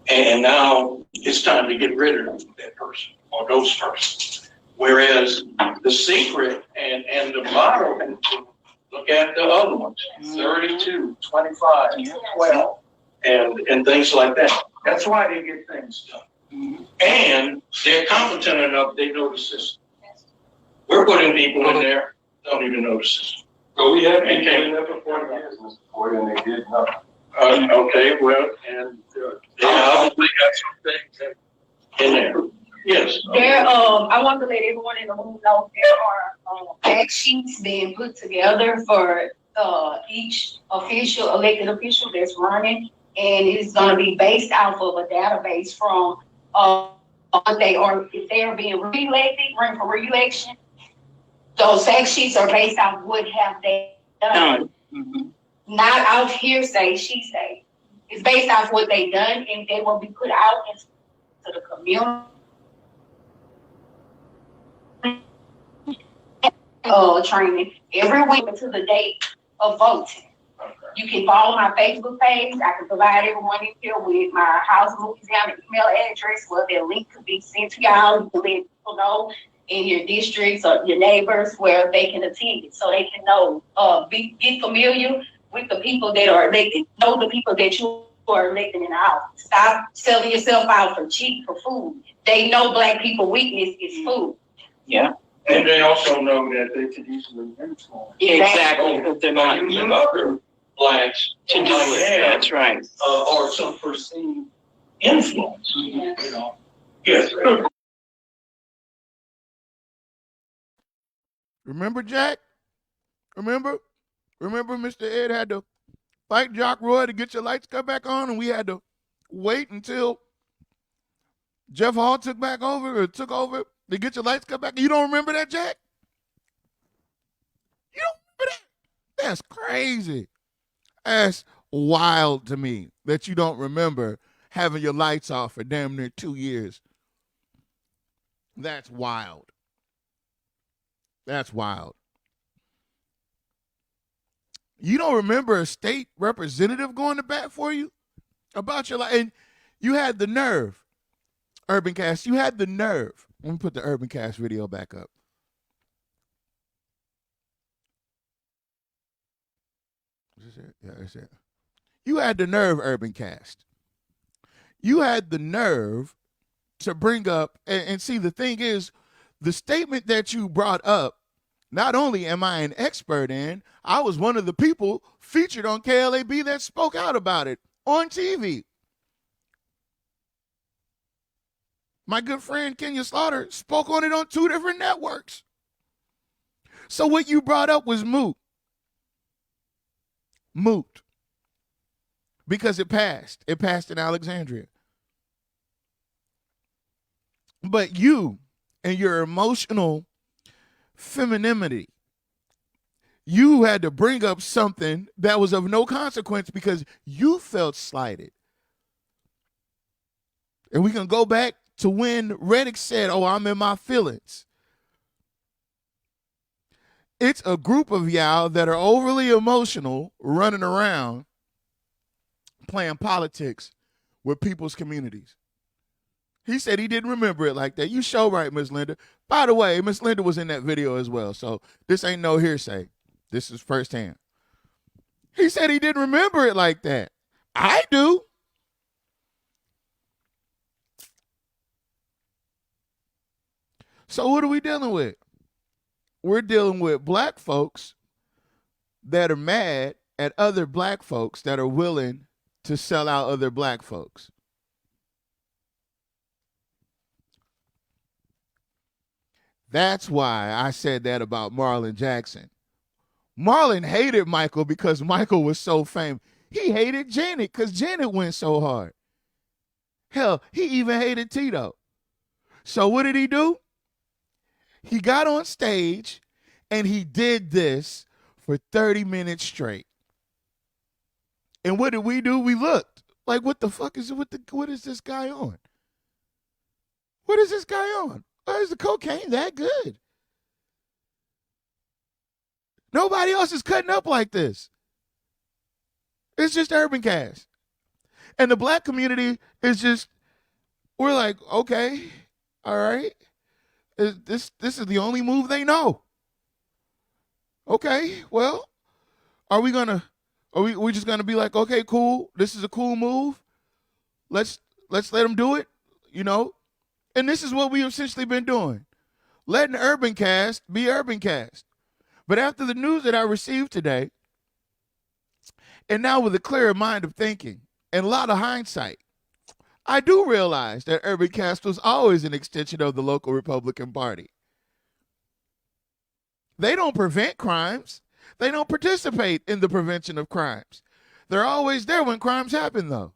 And now it's time to get rid of that person or those persons. Whereas the secret and the model, look at the other ones, 32, 25, 12, and things like that. That's why they get things done. And they're competent enough, they know the system. We're putting people in there, don't even know the system. So we have been doing that for 40 years, Mr. Ford, and they did nothing. Okay, well, and they obviously got some things in there. Yes. I want to let everyone in the room know there are fact sheets being put together for each elected official that's running, and it's going to be based off of a database from if they are being reelected, running for reelection. Those fact sheets are based off what have they done. Not out hearsay, she say. It's based off what they done, and they will be put out into the community. Training every week to the date of voting. You can follow my Facebook page. I can provide everyone in here with my House of Louisiana email address where their link could be sent to y'all. You can let people know in your districts or your neighbors where they can attend it, so they can know, get familiar with the people that are elected, know the people that you are elected in the office. Stop selling yourself out for cheap for food. They know Black people weakness is food. Yeah. And they also know that they could easily influence. Exactly, because they're not using other Blacks to do it. That's right. Or some perceived influence. Yes. Remember, Jack? Remember Mr. Ed had to fight Jock Roy to get your lights cut back on, and we had to wait until Jeff Hall took over to get your lights cut back. You don't remember that, Jack? You don't remember that? That's crazy. That's wild to me that you don't remember having your lights off for damn near 2 years. That's wild. That's wild. You don't remember a state representative going to bat for you about your life? And you had the nerve, Urban Cast. You had the nerve. Let me put the Urban Cast video back up. this it? Yeah, that's it. You had the nerve, Urban Cast. You had the nerve to bring up, and see, the thing is, the statement that you brought up, not only am I an expert in, I was one of the people featured on KLAB that spoke out about it on TV. My good friend Kenya Slaughter spoke on it on 2 different networks. So what you brought up was moot. Moot. Because it passed. It passed in Alexandria. But you and your emotional femininity, you had to bring up something that was of no consequence because you felt slighted. And we can go back to when Reddick said, oh, I'm in my feelings. It's a group of y'all that are overly emotional running around playing politics with people's communities. He said he didn't remember it like that. You show right, Miss Linda. By the way, Miss Linda was in that video as well, so this ain't no hearsay. This is firsthand. He said he didn't remember it like that. I do. So what are we dealing with? We're dealing with black folks that are mad at other black folks that are willing to sell out other black folks. That's why I said that about Marlon Jackson. Marlon hated Michael because Michael was so famous. He hated Janet because Janet went so hard. Hell, he even hated Tito. So what did he do? He got on stage and he did this for 30 minutes straight. And what did we do? We looked like, what the fuck is it? What is this guy on? What is this guy on? Why is the cocaine that good? Nobody else is cutting up like this. It's just Urban Cast. And the black community is just, we're like, okay, all right. This is the only move they know. Okay, well, are we just gonna be like, okay, cool, this is a cool move. Let's let them do it, you know? And this is what we've essentially been doing. Letting Urban Cast be Urban Cast. But after the news that I received today, and now with a clearer mind of thinking and a lot of hindsight, I do realize that Urban Cast was always an extension of the local Republican Party. They don't prevent crimes. They don't participate in the prevention of crimes. They're always there when crimes happen, though.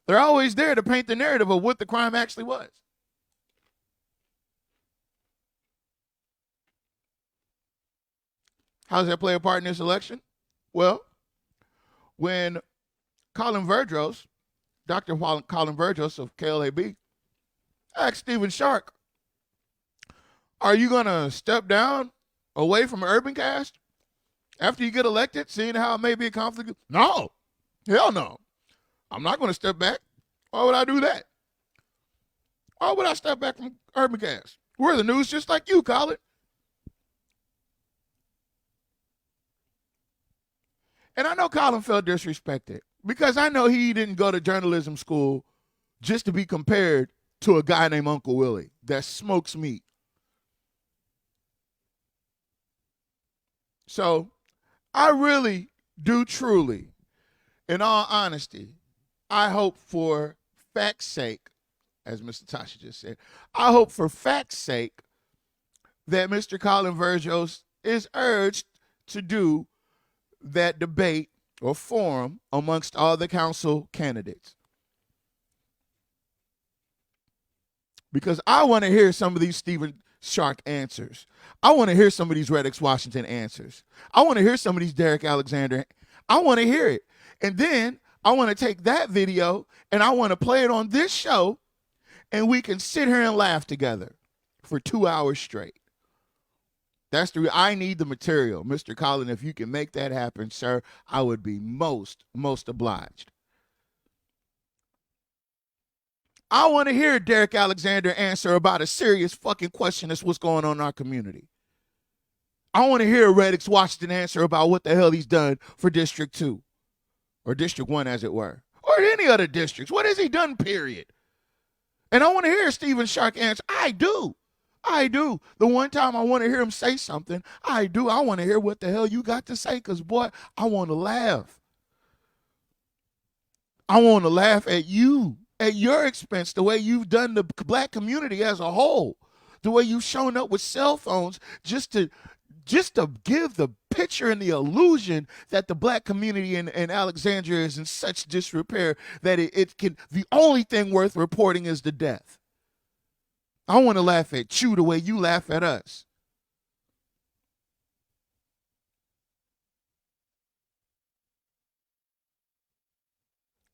They're always there to paint the narrative of what the crime actually was. How does that play a part in this election? Well, when Colin Verdros, Dr. Colin Verdros of KLAB, asked Stephen Shark, are you going to step down away from Urban Cast after you get elected, seeing how it may be a conflict? No. Hell no. I'm not going to step back. Why would I do that? Why would I step back from Urban Cast? We're the news just like you, Colin. And I know Colin felt disrespected because I know he didn't go to journalism school just to be compared to a guy named Uncle Willie that smokes meat. So I really do truly, in all honesty, I hope for fact's sake, as Mr. Tasha just said, I hope for fact's sake that Mr. Colin Verdros is urged to do that debate or forum amongst all the council candidates. Because I want to hear some of these Stephen Shark answers. I want to hear some of these Reddick Washington answers. I want to hear some of these Derek Alexander. I want to hear it. And then I want to take that video and I want to play it on this show and we can sit here and laugh together for 2 hours straight. I need the material. Mr. Colin, if you can make that happen, sir, I would be most obliged. I want to hear Derek Alexander answer about a serious fucking question that's what's going on in our community. I want to hear Reddix Washington answer about what the hell he's done for District 2 or District 1, as it were, or any other districts. What has he done, period? And I want to hear Stephen Shark answer. I do. The one time I want to hear him say something, I do. I want to hear what the hell you got to say, because, boy, I want to laugh. I want to laugh at you, at your expense, the way you've done the black community as a whole, the way you've shown up with cell phones just to give the picture and the illusion that the black community in Alexandria is in such disrepair that the only thing worth reporting is the death. I want to laugh at you the way you laugh at us.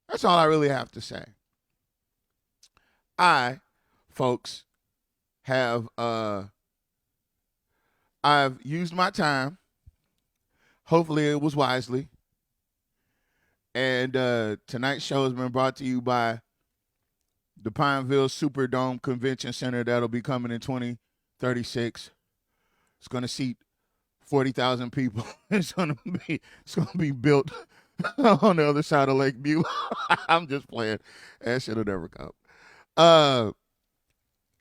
That's all I really have to say. Folks, I've used my time. Hopefully it was wisely. And tonight's show has been brought to you by the Pineville Superdome Convention Center that'll be coming in 2036. It's going to seat 40,000 people. It's going to be built on the other side of Lake Beulah. I'm just playing. That should have never come.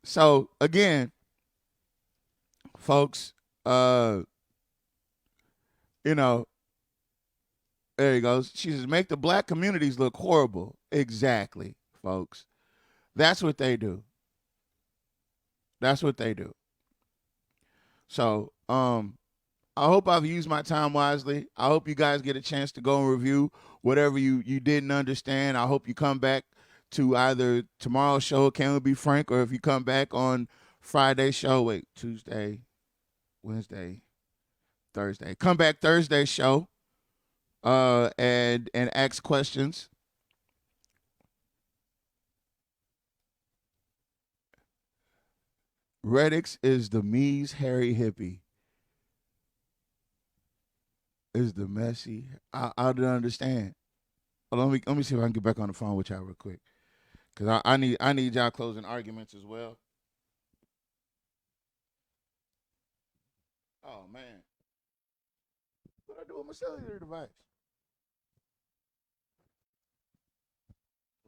So again, folks, there he goes. She says, make the black communities look horrible. Exactly, folks. That's what they do. So, I hope I've used my time wisely. I hope you guys get a chance to go and review whatever you didn't understand. I hope you come back to either tomorrow's show, Can We Be Frank, or if you come back on Friday's show, Tuesday, Wednesday, Thursday. Come back Thursday's show and ask questions. Reddix is the Me's Harry Hippie. Is the messy. I don't understand. Let me see if I can get back on the phone with y'all real quick, because I need y'all closing arguments as well. Oh man, what do I do with my cellular device?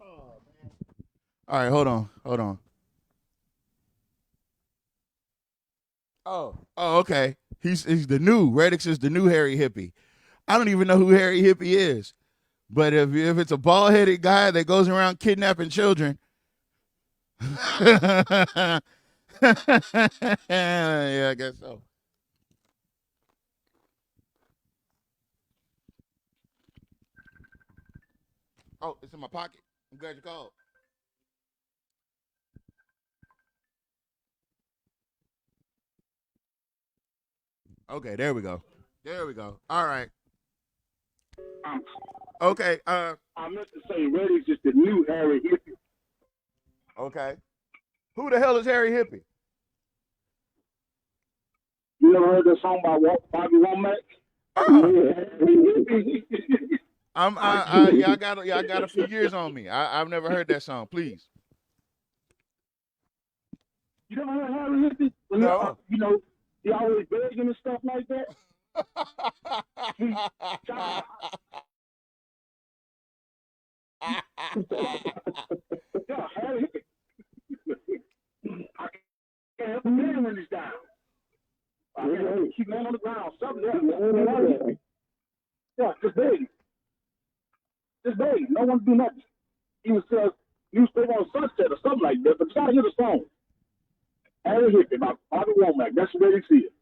Oh man. All right, hold on. Oh, okay. He's the new Reddix is the new Harry Hippie. I don't even know who Harry Hippie is, but if it's a bald-headed guy that goes around kidnapping children, yeah, I guess so. Oh, it's in my pocket. I'm glad you called. Okay, there we go. All right. Okay. I meant to say, Reddix is the new Harry Hippie. Okay. Who the hell is Harry Hippie? You never heard that song by Bobby Womack? I got a few years on me. I've never heard that song. Please. You never heard Harry Hippie? No. He always begging and stuff like that. Yeah, Harry Hippie. I can't help him man when he's down. I can't help him keep laying on the ground. Something else. Yeah, just begging. No one do nothing. He was newspaper on Sunset or something like that. But try to hear the song. Harry Hippie by Bobby Womack. That's what they see it.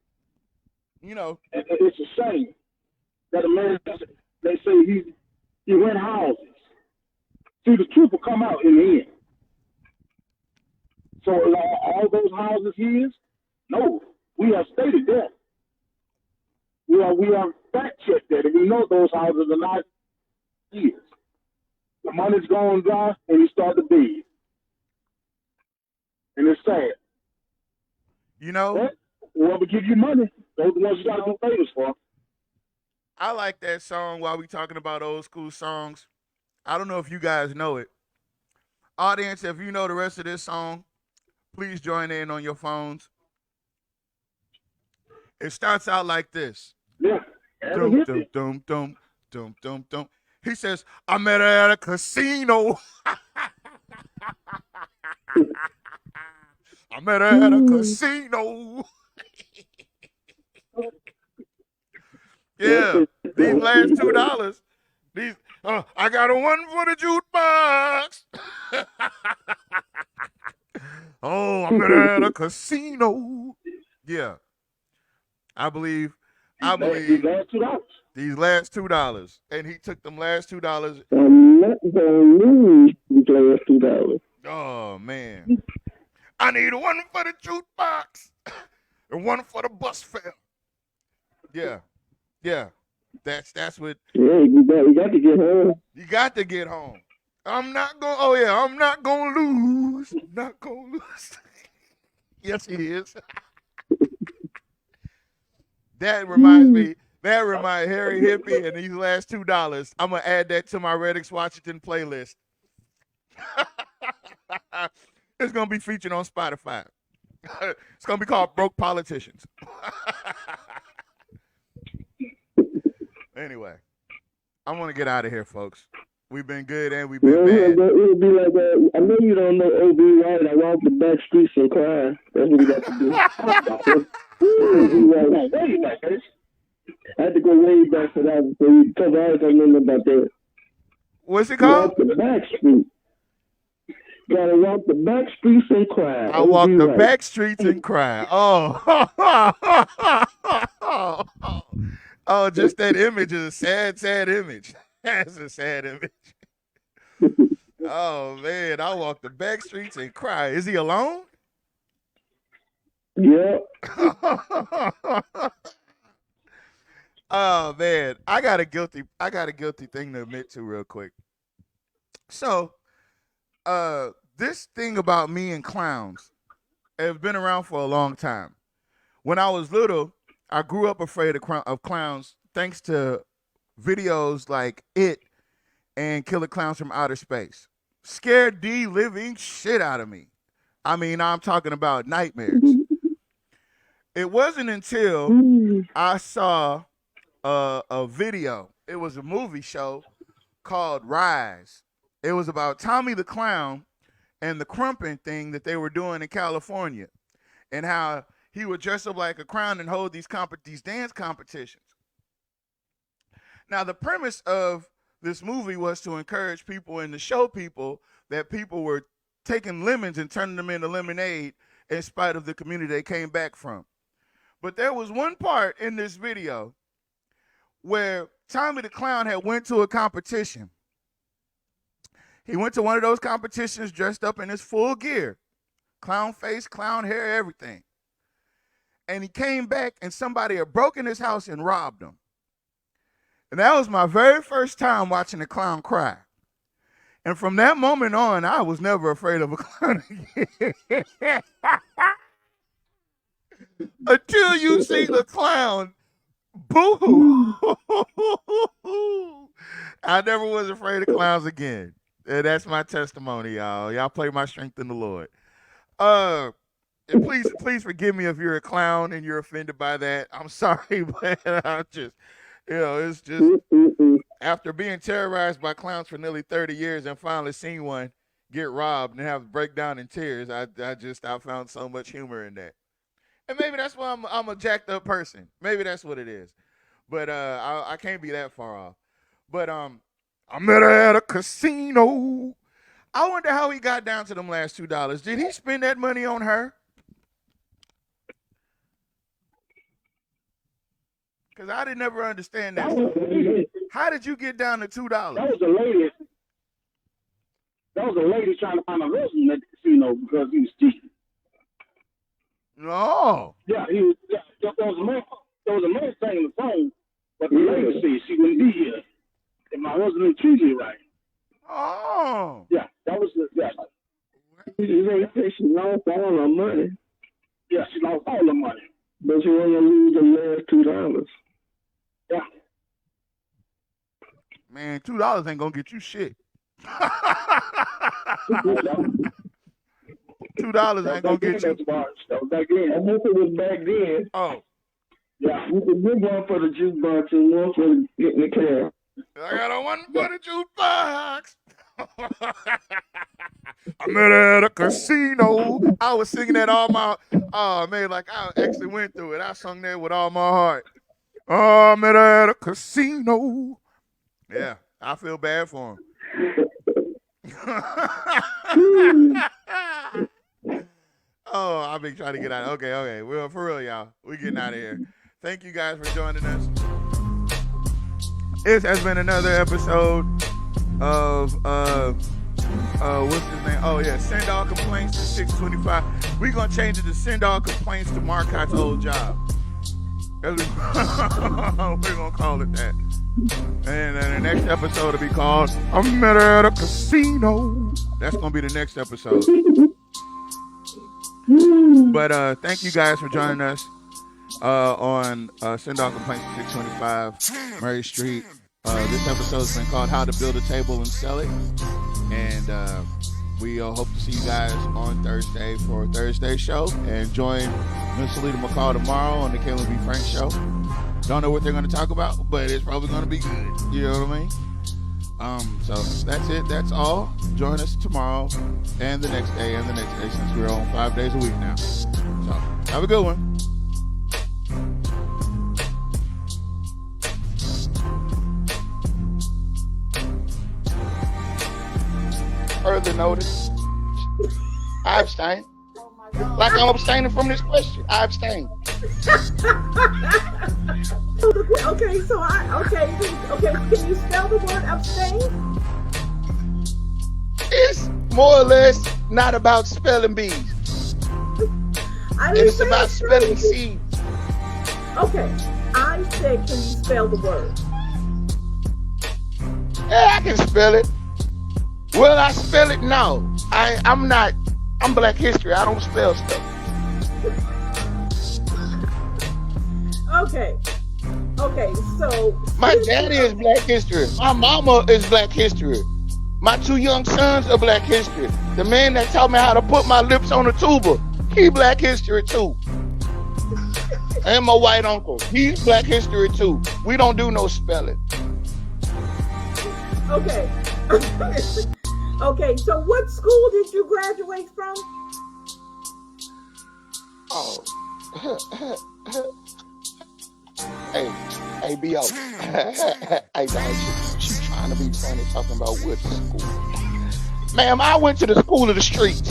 And it's a shame that a man, they say he rent houses. See, the truth will come out in the end. So all those houses his? No, we have stated that. We have fact checked that, and we know those houses are not his. The money's going dry, and he started to beg. And it's sad. Whoever give you money, those are the ones you got to do favors for. I like that song while we talking about old school songs. I don't know if you guys know it. Audience, if you know the rest of this song, please join in on your phones. It starts out like this. Yeah. Dum, dum, dum, dum, dum, dum, dum. He says, I met her at a casino. I met her at a casino. Yeah, these last $2. These I got a one for the jukebox. Oh, I met her at a casino. Yeah. I believe These last $2. these last $2. And he took them last $2. I'm not going to lose these last $2. Oh man. I need one for the jukebox and one for the bus fare. Yeah. Yeah. That's what Yeah, you got to get home. you got to get home. I'm not gonna lose. Not gonna lose. Yes, he is. That reminds Harry Hippie and these last $2. I'm gonna add that to my Reddix Washington playlist. It's gonna be featured on Spotify. It's gonna be called Broke Politicians. Anyway, I want to get out of here, folks. We've been good and we've been bad. It'll be like I know you don't know OB right. I walk the back streets and cry. That's what you got to do. I had to go way back for that because I don't remember about that. What's it called? Walk the back street. Gotta walk the back streets and cry. I walk the back streets and cry. Oh, just that image is a sad, sad image. That's a sad image. Oh man, I walk the back streets and cry. Is he alone? Yeah. Oh man, I got a guilty thing to admit to real quick. So, this thing about me and clowns has been around for a long time. When I was little, I grew up afraid of clowns thanks to videos like It and Killer Clowns from Outer Space. Scared the living shit out of me. I mean, I'm talking about nightmares. It wasn't until I saw a video. It was a movie show called Rise. It was about Tommy the Clown and the crumping thing that they were doing in California and how he would dress up like a clown and hold these dance competitions. Now, the premise of this movie was to encourage people and to show people that people were taking lemons and turning them into lemonade in spite of the community they came back from. But there was one part in this video where Tommy the Clown had went to a competition. He went to one of those competitions dressed up in his full gear. Clown face, clown hair, everything. And he came back and somebody had broken his house and robbed him. And that was my very first time watching a clown cry. And from that moment on, I was never afraid of a clown again. Until you see the clown, boo-hoo. I never was afraid of clowns again. And that's my testimony, y'all. Y'all play my strength in the Lord. And please forgive me if you're a clown and you're offended by that. I'm sorry, but I'm just, it's just after being terrorized by clowns for nearly 30 years and finally seeing one get robbed and have break down in tears, I found so much humor in that. And maybe that's why I'm a jacked up person. Maybe that's what it is. But I can't be that far off. But I met her at a casino. I wonder how he got down to them last $2. Did he spend that money on her? Because I didn't ever understand that. How did you get down to $2? That was a lady. That was a lady trying to find a husband at the casino because he was cheating. No. Yeah, he was. Yeah, there was a man saying the phone, but the lady said she wouldn't be here if my husband didn't treat me right. Oh. Yeah, that was she lost all her money. Yeah, she lost all her money. But she wasn't gonna lose the last $2. Yeah. Man, $2 ain't gonna get you shit. $2 ain't gonna get you. That was back then. I hope it was back then. Oh. Yeah, you can give one for the jukebox and one for getting the car. I got a one for the jukebox. I met her at a casino. I was singing that all my, oh man, like I actually went through it. I sung that with all my heart. Oh, I met her at a casino. Yeah, I feel bad for him. Oh, I've been trying to get out. Okay. Well, for real, y'all. We getting out of here. Thank you guys for joining us. This has been another episode of what's his name? Oh yeah, send all complaints to 625. We're gonna change it to send all complaints to Marcotte's old job. We're gonna call it that. And then the next episode will be called I Met Her at a Casino. That's gonna be the next episode. But thank you guys for joining us on Send All Complaints to 625 Murray Street. This episode has been called How to Build a Table and Sell It. And we hope to see you guys on Thursday for Thursday's show. And join Miss Salita McCall tomorrow on the Caleb B. Frank show. Don't know what they're going to talk about, but it's probably going to be good. You know what I mean? So that's it. That's all. Join us tomorrow and the next day and the next day, since we're on 5 days a week now. So have a good one. Further notice, I abstain. Like I'm abstaining from this question. I abstain. Okay, so can you spell the word abstain? It's more or less not about spelling bees. It's about spelling seeds. Okay, I said, can you spell the word? Yeah, I can spell it. Will I spell it? No. I'm Black History. I don't spell stuff. Okay, so my daddy is Black History. My mama is Black History. My two young sons are Black History. The man that taught me how to put my lips on a tuba, he Black History too. And my white uncle, he's Black History too. We don't do no spelling. Okay. Okay, so what school did you graduate from? Oh. Hey, B.O. Hey, dog, she trying to be funny talking about what school. Ma'am, I went to the school of the streets.